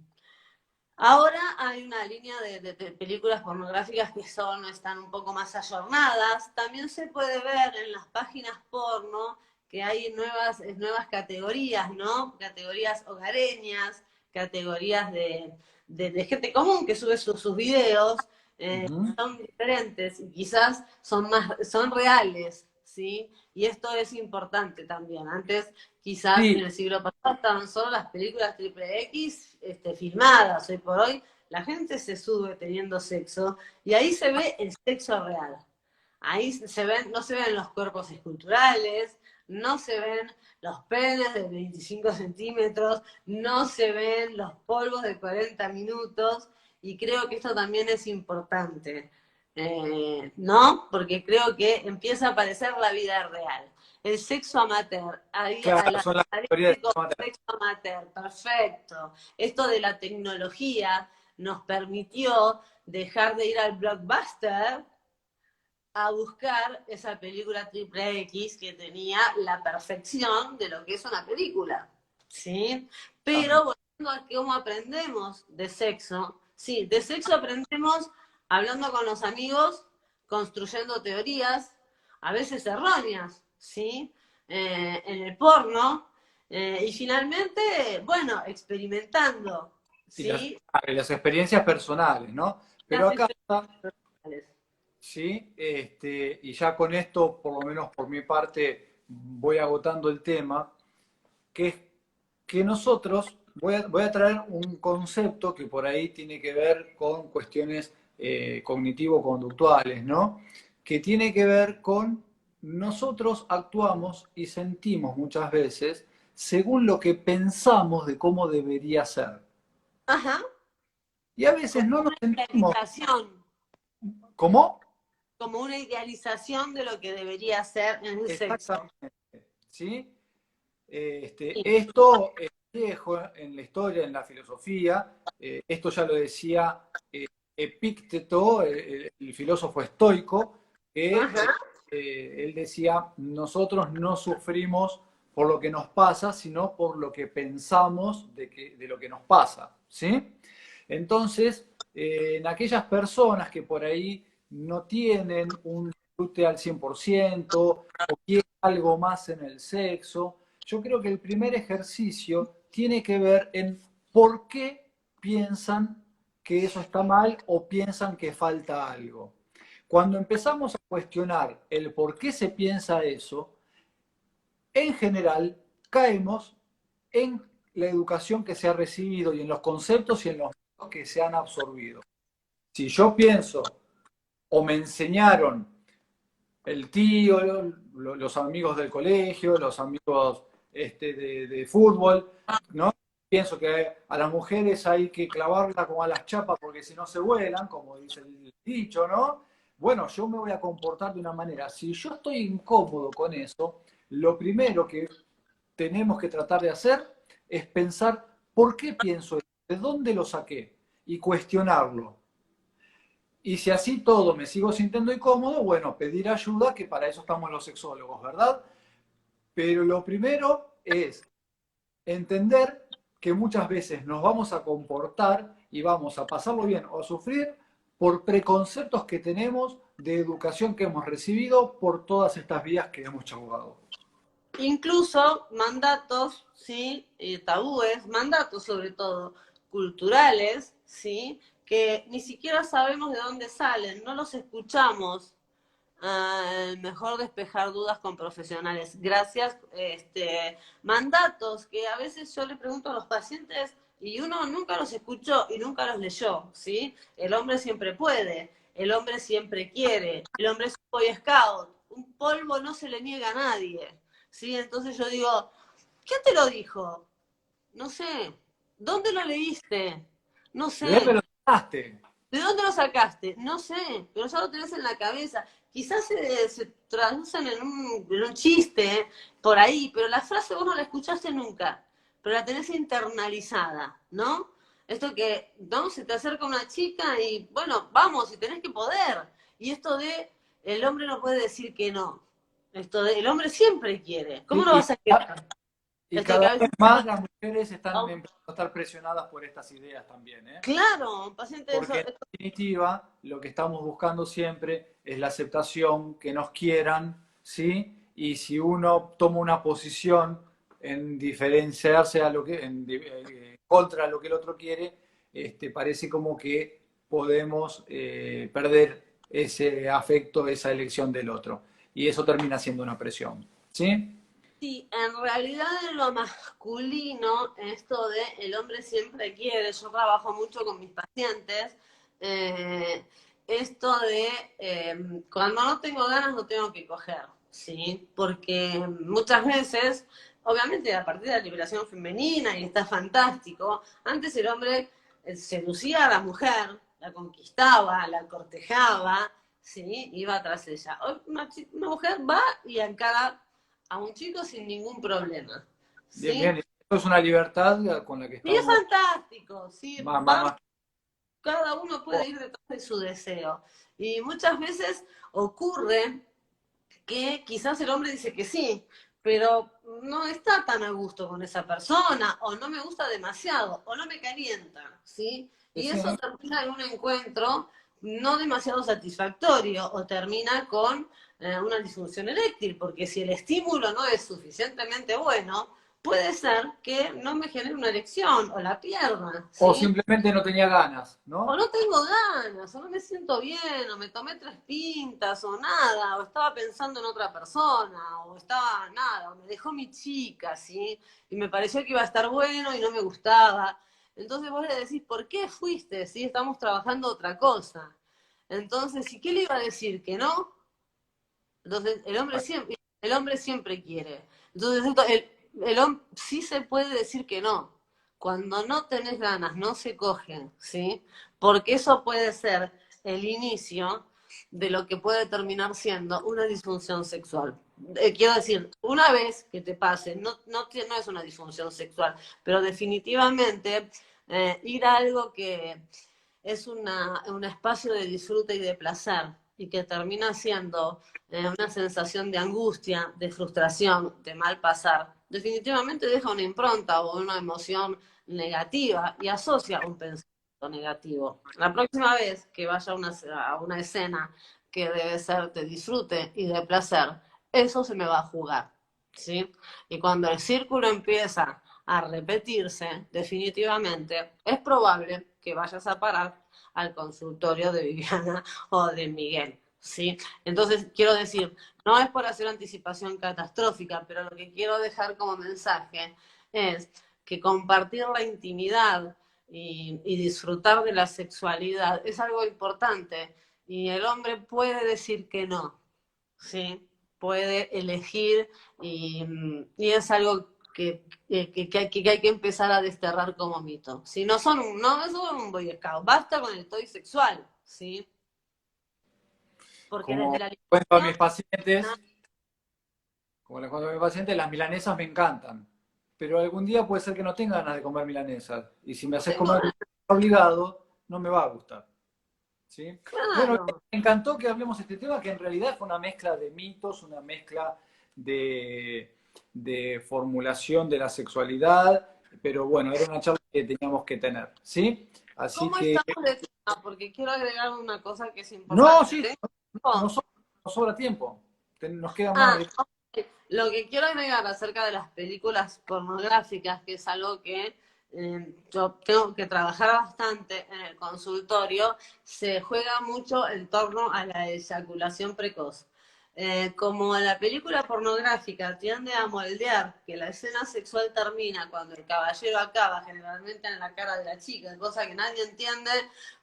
Ahora hay una línea de películas pornográficas que están un poco más ayornadas. También se puede ver en las páginas porno que hay nuevas categorías, ¿no? Categorías hogareñas, categorías de gente común que sube sus videos. Ujú. Son diferentes y quizás son reales, ¿sí? Y esto es importante también. Antes, quizás en Sí, el siglo pasado, estaban solo las películas triple X filmadas. Hoy por hoy, la gente se sube teniendo sexo y ahí se ve el sexo real. Ahí no se ven los cuerpos esculturales, no se ven los penes de 25 centímetros, no se ven los polvos de 40 minutos, y creo que esto también es importante, ¿no? Porque creo que empieza a aparecer la vida real. El sexo amateur, claro, son las categorías de amateur. sexo amateur, perfecto. Esto de la tecnología nos permitió dejar de ir al blockbuster a buscar esa película triple X que tenía la perfección de lo que es una película, ¿sí? Pero volviendo a cómo aprendemos de sexo, sí, de sexo aprendemos hablando con los amigos, construyendo teorías, a veces erróneas, ¿sí? En el porno, y finalmente, bueno, experimentando, Y las, ¿sí? las experiencias personales, ¿no? Pero Las acá, experiencias. sí, y ya con esto, por lo menos por mi parte, voy agotando el tema, que es que nosotros, voy a traer un concepto que por ahí tiene que ver con cuestiones cognitivo-conductuales, ¿no? Que tiene que ver con nosotros actuamos y sentimos muchas veces según lo que pensamos de cómo debería ser. Ajá, Y a veces como no nos una sentimos. idealización. ¿Cómo? Como una idealización de lo que debería ser en el sexo. Exactamente. ¿Sí? Sí. Esto es viejo en la historia, en la filosofía. Esto ya lo decía Epícteto, el filósofo estoico, que Ajá. él decía, nosotros no sufrimos por lo que nos pasa, sino por lo que pensamos de lo que nos pasa. ¿Sí? Entonces, en aquellas personas que por ahí no tienen un disfrute al 100% o quieren algo más en el sexo, yo creo que el primer ejercicio tiene que ver en por qué piensan que eso está mal o piensan que falta algo. Cuando empezamos a cuestionar el por qué se piensa eso, en general caemos en la educación que se ha recibido y en los conceptos y en los que se han absorbido. Si yo pienso o me enseñaron el tío, los amigos del colegio, los amigos de fútbol, ¿no? Pienso que a las mujeres hay que clavarla como a las chapas porque si no se vuelan, como dice el dicho, ¿no? Bueno, yo me voy a comportar de una manera. Si yo estoy incómodo con eso, lo primero que tenemos que tratar de hacer es pensar por qué pienso eso, de dónde lo saqué y cuestionarlo. Y si así todo me sigo sintiendo incómodo, bueno, pedir ayuda, que para eso estamos los sexólogos, ¿verdad? Pero lo primero es entender que muchas veces nos vamos a comportar y vamos a pasarlo bien o a sufrir por preconceptos que tenemos de educación que hemos recibido por todas estas vías que hemos charlado. Incluso mandatos, ¿sí? Tabúes, mandatos sobre todo culturales, ¿sí? Que ni siquiera sabemos de dónde salen, no los escuchamos. Mejor despejar dudas con profesionales. Gracias. Mandatos que a veces yo le pregunto a los pacientes y uno nunca los escuchó y nunca los leyó, ¿sí? El hombre siempre puede, el hombre siempre quiere, el hombre es un Boy Scout, un polvo no se le niega a nadie, ¿sí? Entonces yo digo, ¿quién te lo dijo? No sé. ¿Dónde lo leíste? No ¿De dónde sé. lo sacaste? ¿De dónde lo sacaste? No sé, pero ya lo tenés en la cabeza. Quizás se traducen en un chiste por ahí, pero la frase vos no la escuchaste nunca, pero la tenés internalizada, ¿no? Esto que, ¿no? Se te acerca una chica y, bueno, vamos, y tenés que poder. Y esto de, el hombre no puede decir que no. Esto de, el hombre siempre quiere. ¿Cómo no Y, vas a querer? y Esto que cada a vez veces... más las mujeres están ¿no? empezando a estar presionadas por estas ideas también, ¿eh? Claro, un paciente de eso... Porque en definitiva lo que estamos buscando siempre es la aceptación, que nos quieran, ¿sí? Y si uno toma una posición en diferenciarse a lo que, contra lo que el otro quiere, parece como que podemos perder ese afecto, esa elección del otro. Y eso termina siendo una presión, ¿sí? Sí, en realidad en lo masculino, esto de el hombre siempre quiere, yo trabajo mucho con mis pacientes, eh, esto de cuando no tengo ganas no tengo que coger, ¿sí? Porque muchas veces, obviamente a partir de la liberación femenina, y está fantástico, antes el hombre seducía a la mujer, la conquistaba, la cortejaba, ¿sí? Iba tras ella. Hoy una mujer va y encara a un chico sin ningún problema, Bien, ¿sí? bien. Esto es una libertad con la que Y es estamos fantástico, ¿sí? más, más, Va, más. cada uno puede ir detrás de su deseo. Y muchas veces ocurre que quizás el hombre dice que sí, pero no está tan a gusto con esa persona, o no me gusta demasiado, o no me calienta, ¿sí? Y Sí, eso termina en un encuentro no demasiado satisfactorio, o termina con una disfunción eréctil, porque si el estímulo no es suficientemente bueno, puede ser que no me genere una erección, o la pierda, o ¿sí? simplemente no tenía ganas, O ¿no? no tengo ganas, o no me siento bien, o me tomé 3 pintas, o nada, o estaba pensando en otra persona, o estaba nada, o me dejó mi chica, ¿sí? Y me pareció que iba a estar bueno y no me gustaba. Entonces vos le decís, ¿por qué fuiste? ¿Sí? Estamos trabajando otra cosa. Entonces, ¿y qué le iba a decir? ¿Que no? Entonces, el hombre siempre quiere. Entonces, sí se puede decir que no. Cuando no tenés ganas, no se cogen, ¿sí? Porque eso puede ser el inicio de lo que puede terminar siendo una disfunción sexual. Quiero decir, una vez que te pase, no es una disfunción sexual, pero definitivamente ir a algo que es un espacio de disfrute y de placer y que termina siendo una sensación de angustia, de frustración, de mal pasar, definitivamente deja una impronta o una emoción negativa y asocia un pensamiento negativo. La próxima vez que vaya a una escena que debe ser de disfrute y de placer, eso se me va a jugar, ¿sí? Y cuando el círculo empieza a repetirse, definitivamente es probable que vayas a parar al consultorio de Viviana o de Miguel, ¿sí? Entonces, quiero decir, no es por hacer anticipación catastrófica, pero lo que quiero dejar como mensaje es que compartir la intimidad y disfrutar de la sexualidad es algo importante y el hombre puede decir que no, ¿sí? Puede elegir y es algo que hay que empezar a desterrar como mito. Si no son no son un boy scout, basta con el toy sexual, ¿sí? Porque Como desde la cuento a liberación, mis pacientes, como les cuento a mis pacientes, las milanesas me encantan. Pero algún día puede ser que no tenga ganas de comer milanesas. Y si me haces tengo comer obligado, no me va a gustar. ¿Sí? Bueno, claro. me encantó que hablemos de este tema, que en realidad fue una mezcla de mitos, una mezcla de formulación de la sexualidad, pero bueno, era una charla que teníamos que tener, ¿sí? Así ¿Cómo que, estamos de tema? Porque quiero agregar una cosa que es no, importante. sí, ¿Tengo? nos sobra tiempo, nos queda más Ah, de... ok. Lo que quiero agregar acerca de las películas pornográficas, que es algo que yo tengo que trabajar bastante en el consultorio, se juega mucho en torno a la eyaculación precoz. Como la película pornográfica tiende a moldear que la escena sexual termina cuando el caballero acaba, generalmente en la cara de la chica, cosa que nadie entiende,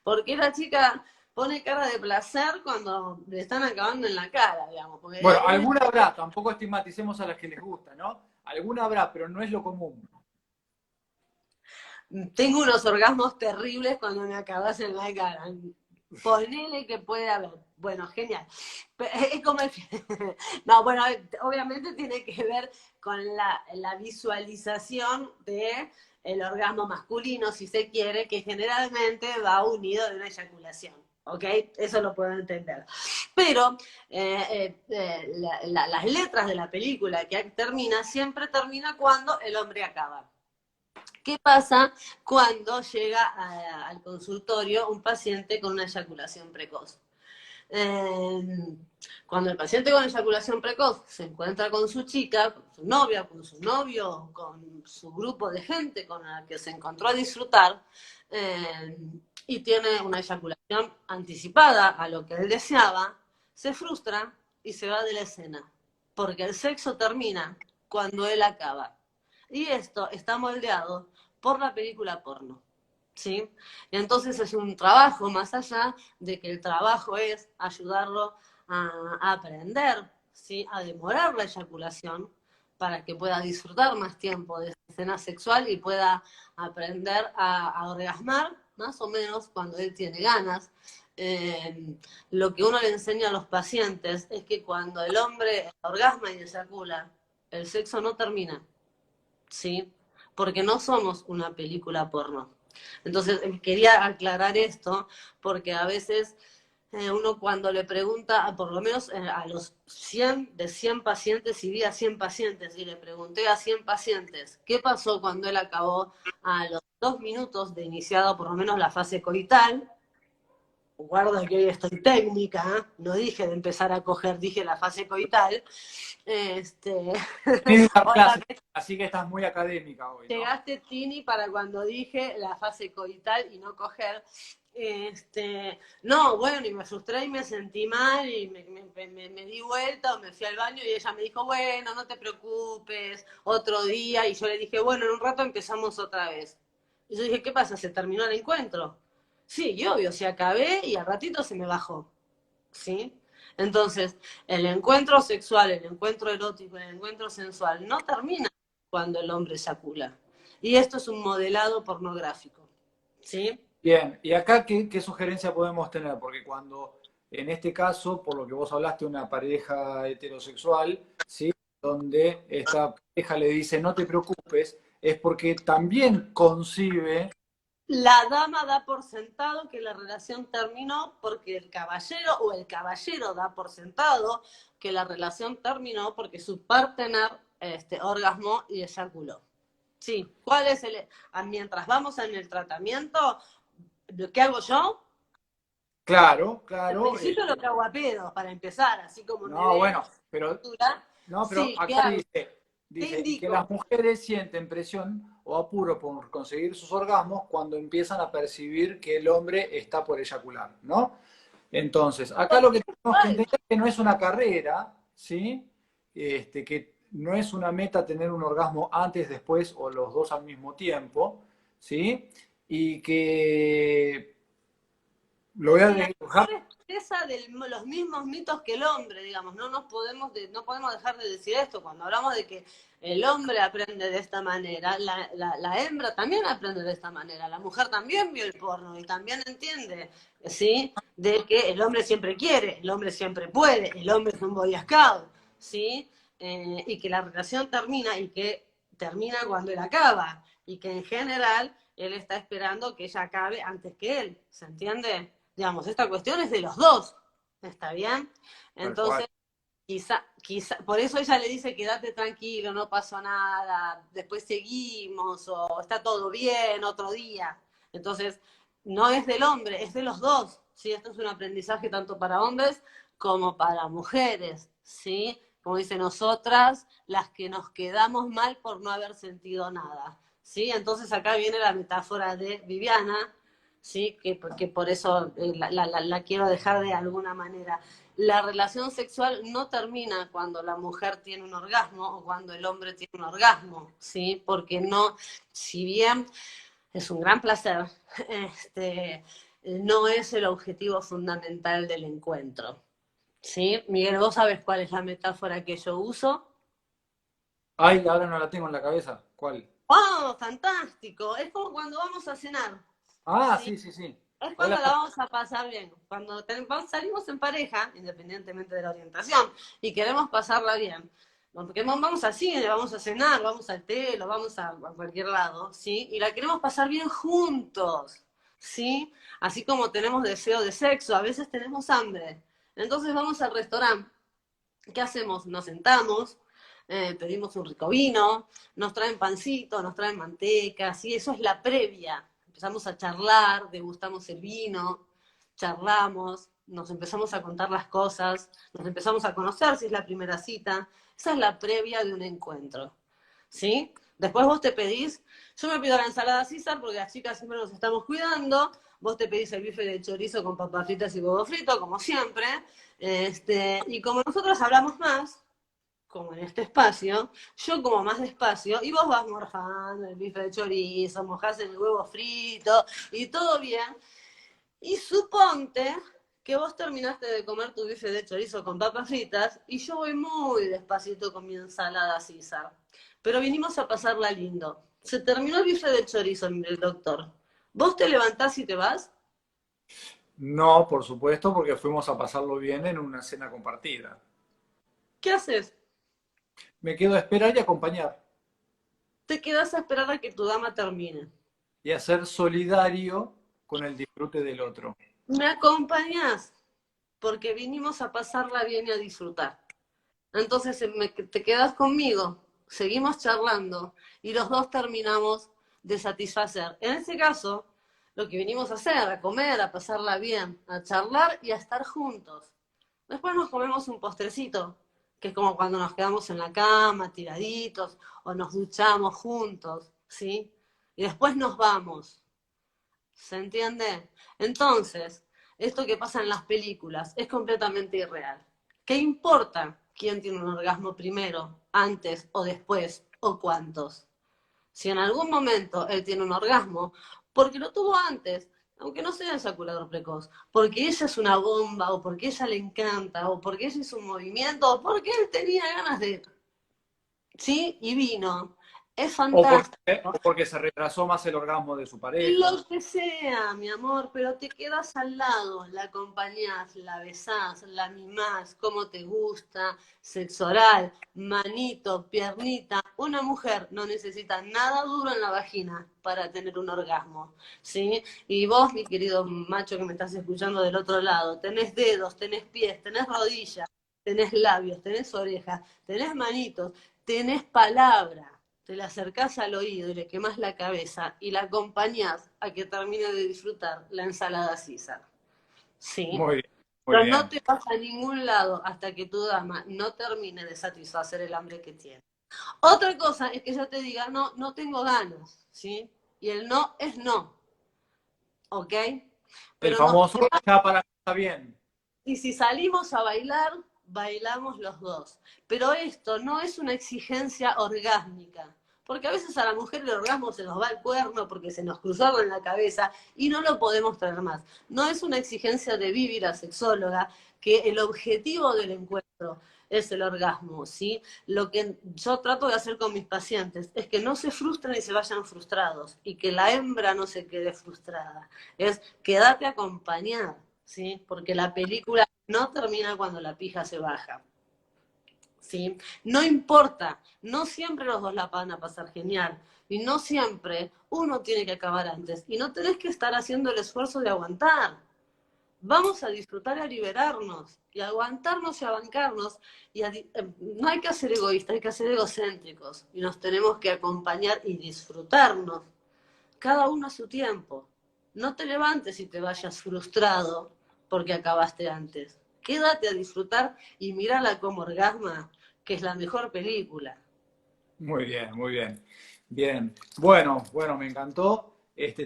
porque la chica pone cara de placer cuando le están acabando en la cara, digamos. Bueno, Porque alguna habrá, tampoco estigmaticemos a las que les gusta, ¿no? Alguna habrá, pero no es lo común. tengo unos orgasmos terribles cuando me acabas en la cara. Ponele que puede haber. Bueno, genial. Es como el... No, bueno, obviamente tiene que ver con la visualización de el orgasmo masculino, si se quiere, que generalmente va unido de una eyaculación. ¿Ok? Eso lo puedo entender. Pero las letras de la película que termina, siempre termina cuando el hombre acaba. ¿Qué pasa cuando llega al consultorio un paciente con una eyaculación precoz? Eh, Cuando el paciente con eyaculación precoz se encuentra con su chica, con su novia, con su novio, con su grupo de gente con la que se encontró a disfrutar, eh, y tiene una eyaculación anticipada a lo que él deseaba, se frustra y se va de la escena, porque el sexo termina cuando él acaba. Y esto está moldeado por la película porno. ¿Sí? Y entonces es un trabajo más allá de que el trabajo es ayudarlo a aprender, ¿sí? A demorar la eyaculación para que pueda disfrutar más tiempo de esa escena sexual y pueda aprender a orgasmar más o menos cuando él tiene ganas. Lo que uno le enseña a los pacientes es que cuando el hombre orgasma y eyacula, el sexo no termina, ¿sí? Porque no somos una película porno. Entonces, quería aclarar esto porque a veces uno cuando le pregunta, por lo menos a los 100 de 100 pacientes, y vi a 100 pacientes y le pregunté a 100 pacientes, ¿qué pasó cuando él acabó a los 2 minutos de iniciado por lo menos la fase coital? Guarda que hoy estoy técnica, ¿eh? No dije de empezar a coger, dije la fase coital. Este, Tienes dar clase, obviamente así que estás muy académica hoy, ¿no? llegaste, Tini, para cuando dije la fase coital y no coger. No, bueno, y me frustré y me sentí mal y me di vuelta o me fui al baño y ella me dijo, bueno, no te preocupes, otro día. Y yo le dije, bueno, en un rato empezamos otra vez. Y yo dije, ¿qué pasa? ¿Se terminó el encuentro? Sí, y obvio, se acabé y al ratito se me bajó. ¿Sí? Entonces, el encuentro sexual, el encuentro erótico, el encuentro sensual no termina cuando el hombre eyacula. Y esto es un modelado pornográfico. ¿Sí? Bien, y acá, ¿qué sugerencia podemos tener? Porque cuando, en este caso, por lo que vos hablaste, una pareja heterosexual, ¿sí? Donde esta pareja le dice, no te preocupes, es porque también concibe, La dama da por sentado que la relación terminó porque el caballero o el caballero da por sentado que la relación terminó porque su partener orgasmó y eyaculó. Sí, ¿cuál es el...? Mientras vamos en el tratamiento, ¿lo que hago yo? claro, Al claro, principio lo que hago a pedo, para empezar, así como me no, ves, bueno, pero, no, pero sí, ¿qué acá hago? dice, Te y que las indico, mujeres sienten presión o apuro por conseguir sus orgasmos cuando empiezan a percibir que el hombre está por eyacular, ¿no? Entonces, acá lo que tenemos que entender es que no es una carrera, ¿sí? Que no es una meta tener un orgasmo antes, después o los dos al mismo tiempo, ¿sí? Y que lo voy a Sí, la dejar. mujer expresa los mismos mitos que el hombre, digamos. No podemos dejar de decir esto. Cuando hablamos de que el hombre aprende de esta manera, la hembra también aprende de esta manera. La mujer también vio el porno y también entiende, ¿sí? De que el hombre siempre quiere, el hombre siempre puede, el hombre es un boy scout, ¿sí? Y que la relación termina y que termina cuando él acaba. Y que en general él está esperando que ella acabe antes que él. ¿Se entiende? Digamos, esta cuestión es de los dos, ¿está bien? Tal cual. Entonces, por eso ella le dice quédate tranquilo, no pasó nada, después seguimos, o está todo bien, otro día. Entonces, no es del hombre, es de los dos, ¿sí? Esto es un aprendizaje tanto para hombres como para mujeres, ¿sí? Como dice nosotras, las que nos quedamos mal por no haber sentido nada, ¿sí? Entonces acá viene la metáfora de Viviana, ¿sí? Que por eso la quiero dejar de alguna manera. La relación sexual no termina cuando la mujer tiene un orgasmo o cuando el hombre tiene un orgasmo, ¿sí? Porque no, si bien es un gran placer, no es el objetivo fundamental del encuentro, ¿sí? Miguel, ¿vos sabés cuál es la metáfora que yo uso? Ay, ahora no la tengo en la cabeza. ¿Cuál? ¡Oh, fantástico! Es como cuando vamos a cenar, Ah, ¿sí? sí, sí, sí. Es Hola. cuando la vamos a pasar bien. Cuando salimos en pareja, independientemente de la orientación, y queremos pasarla bien. Porque vamos al cine, vamos a cenar, vamos al telo, vamos a cualquier lado, ¿sí? Y la queremos pasar bien juntos, ¿sí? Así como tenemos deseo de sexo, a veces tenemos hambre. Entonces vamos al restaurante. ¿Qué hacemos? Nos sentamos, pedimos un rico vino, nos traen pancito, nos traen manteca, ¿sí? Eso es la previa. Empezamos a charlar, degustamos el vino, charlamos, nos empezamos a contar las cosas, nos empezamos a conocer si es la primera cita. Esa es la previa de un encuentro, ¿sí? Después vos te pedís, yo me pido la ensalada César porque las chicas siempre nos estamos cuidando, vos te pedís el bife de chorizo con papas fritas y huevo frito, como siempre, y como nosotros hablamos más, como en este espacio, yo como más despacio, y vos vas morfando el bife de chorizo, mojás el huevo frito, y todo bien, y suponte que vos terminaste de comer tu bife de chorizo con papas fritas, y yo voy muy despacito con mi ensalada César. Pero vinimos a pasarla lindo. Se terminó el bife de chorizo, mire el doctor. ¿Vos te levantás y te vas? No, por supuesto, porque fuimos a pasarlo bien en una cena compartida. ¿Qué haces? Me quedo a esperar y acompañar. Te quedás a esperar a que tu dama termine. Y a ser solidario con el disfrute del otro. ¿Me acompañás? Porque vinimos a pasarla bien y a disfrutar. Entonces te quedas conmigo, seguimos charlando y los dos terminamos de satisfacer. En este caso, lo que vinimos a hacer, a comer, a pasarla bien, a charlar y a estar juntos. Después nos comemos un postrecito, que es como cuando nos quedamos en la cama, tiraditos, o nos duchamos juntos, ¿sí? Y después nos vamos. ¿Se entiende? Entonces, esto que pasa en las películas es completamente irreal. ¿Qué importa quién tiene un orgasmo primero, antes o después, o cuántos? Si en algún momento él tiene un orgasmo, porque lo tuvo antes, aunque no sea eyaculador precoz, porque ella es una bomba, o porque ella le encanta, o porque ella es un movimiento, o porque él tenía ganas de... ¿Sí? Y vino. Es fantástico. O porque se retrasó más el orgasmo de su pareja. Lo que sea, mi amor, pero te quedas al lado, la acompañás, la besás, la mimás, como te gusta, sexo oral, manito, piernita. Una mujer no necesita nada duro en la vagina para tener un orgasmo, ¿sí? Y vos, mi querido macho que me estás escuchando del otro lado, tenés dedos, tenés pies, tenés rodillas, tenés labios, tenés orejas, tenés manitos, tenés palabra. Te la acercás al oído y le quemás la cabeza y la acompañás a que termine de disfrutar la ensalada César. ¿Sí? Muy bien, muy Pero no bien. te vas a ningún lado hasta que tu dama no termine de satisfacer el hambre que tiene. Otra cosa es que ella te diga, no, no tengo ganas, ¿sí? Y el no es no, ¿ok? El Pero nos famoso ya para mí está bien. y si salimos a bailar, bailamos los dos. Pero esto no es una exigencia orgásmica, porque a veces a la mujer el orgasmo se nos va el cuerno porque se nos cruzó algo en la cabeza y no lo podemos traer más. No es una exigencia de vivir a sexóloga, que el objetivo del encuentro es el orgasmo, ¿sí? Lo que yo trato de hacer con mis pacientes es que no se frustren y se vayan frustrados, y que la hembra no se quede frustrada. Es quédate a acompañar, ¿sí? Porque la película no termina cuando la pija se baja. ¿Sí? No importa, no siempre los dos la van a pasar genial, y no siempre uno tiene que acabar antes, y no tenés que estar haciendo el esfuerzo de aguantar. Vamos a disfrutar y a liberarnos, y a aguantarnos y a bancarnos, y no hay que ser egoístas, hay que ser egocéntricos, y nos tenemos que acompañar y disfrutarnos, cada uno a su tiempo. No te levantes y te vayas frustrado porque acabaste antes. Quédate a disfrutar y mírala como orgasma, que es la mejor película. Muy bien, muy bien. Bien. Bueno, me encantó.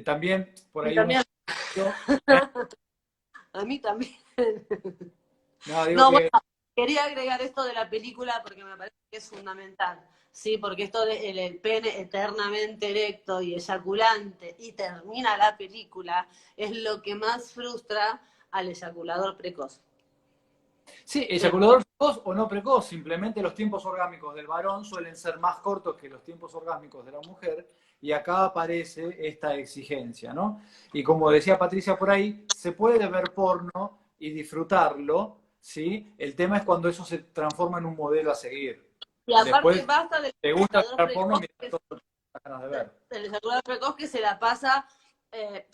También por Y ahí un... también, a mí también. No, digo No, bueno, que quería agregar esto de la película porque me parece que es fundamental, ¿sí? Porque esto de el pene eternamente erecto y eyaculante y termina la película es lo que más frustra al eyaculador precoz. sí, eyaculador precoz o no precoz, simplemente los tiempos orgánicos del varón suelen ser más cortos que los tiempos orgánicos de la mujer, y acá aparece esta exigencia, ¿no? Y como decía Patricia por ahí, se puede ver porno y disfrutarlo, ¿sí? El tema es cuando eso se transforma en un modelo a seguir. Y aparte Después, basta del te gusta eyaculador ver porno precoz, mientras todo lo que tienes ganas de ver. el eyaculador precoz que se la pasa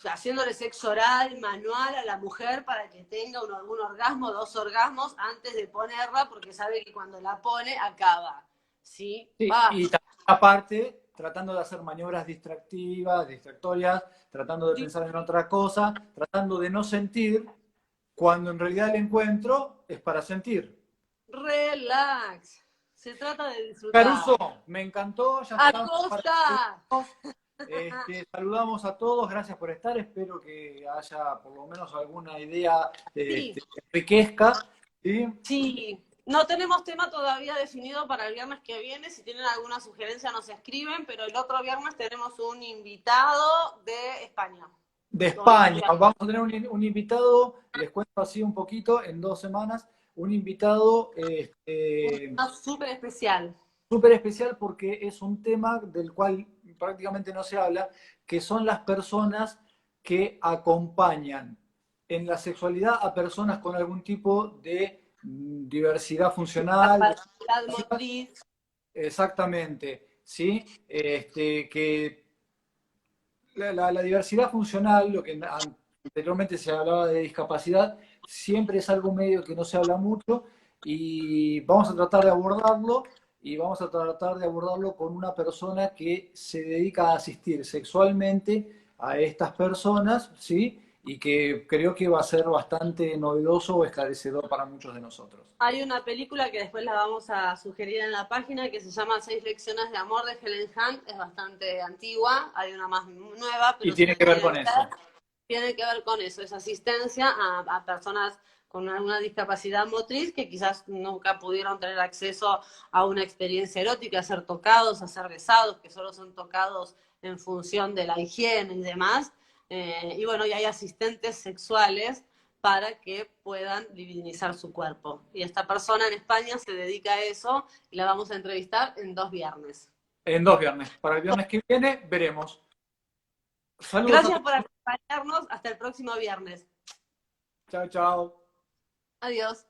haciéndole sexo oral, manual a la mujer para que tenga un orgasmo, dos orgasmos antes de ponerla, porque sabe que cuando la pone acaba. ¿Sí? Sí, y Basta. también aparte, tratando de hacer maniobras distractivas, distractorias, tratando de pensar en otra cosa, tratando de no sentir, cuando en realidad el encuentro es para sentir. Relax. Se trata de disfrutar. Caruso, me encantó, ya estamos para ¡Acosta! saludamos a todos, gracias por estar, espero que haya por lo menos alguna idea Sí, que enriquezca, ¿sí? sí. No tenemos tema todavía definido para el viernes que viene. Si tienen alguna sugerencia nos escriben, pero el otro viernes tenemos un invitado de España. De España. Vamos a tener un invitado, les cuento así un poquito, en 2 semanas, un invitado Súper especial. súper especial porque es un tema del cual prácticamente no se habla, que son las personas que acompañan en la sexualidad a personas con algún tipo de diversidad funcional. Capacidad motriz. Exactamente, ¿sí? Que la diversidad funcional, lo que anteriormente se hablaba de discapacidad, siempre es algo medio que no se habla mucho, y vamos a tratar de abordarlo, y vamos a tratar de abordarlo con una persona que se dedica a asistir sexualmente a estas personas, ¿sí? Y que creo que va a ser bastante novedoso o esclarecedor para muchos de nosotros. Hay una película que después la vamos a sugerir en la página que se llama 6 lecciones de amor de Helen Hunt. Es bastante antigua, hay una más nueva, Y pero si tiene la que ver quieren con ver, eso. tiene que ver con eso, es asistencia a personas con alguna discapacidad motriz que quizás nunca pudieron tener acceso a una experiencia erótica, a ser tocados, a ser besados, que solo son tocados en función de la higiene y demás. Y bueno, y hay asistentes sexuales para que puedan divinizar su cuerpo. Y esta persona en España se dedica a eso y la vamos a entrevistar en 2 viernes. En 2 viernes. Para el viernes que viene veremos. Saludos a Gracias por todos. acompañarnos. Hasta el próximo viernes. Chao, chao. Adiós.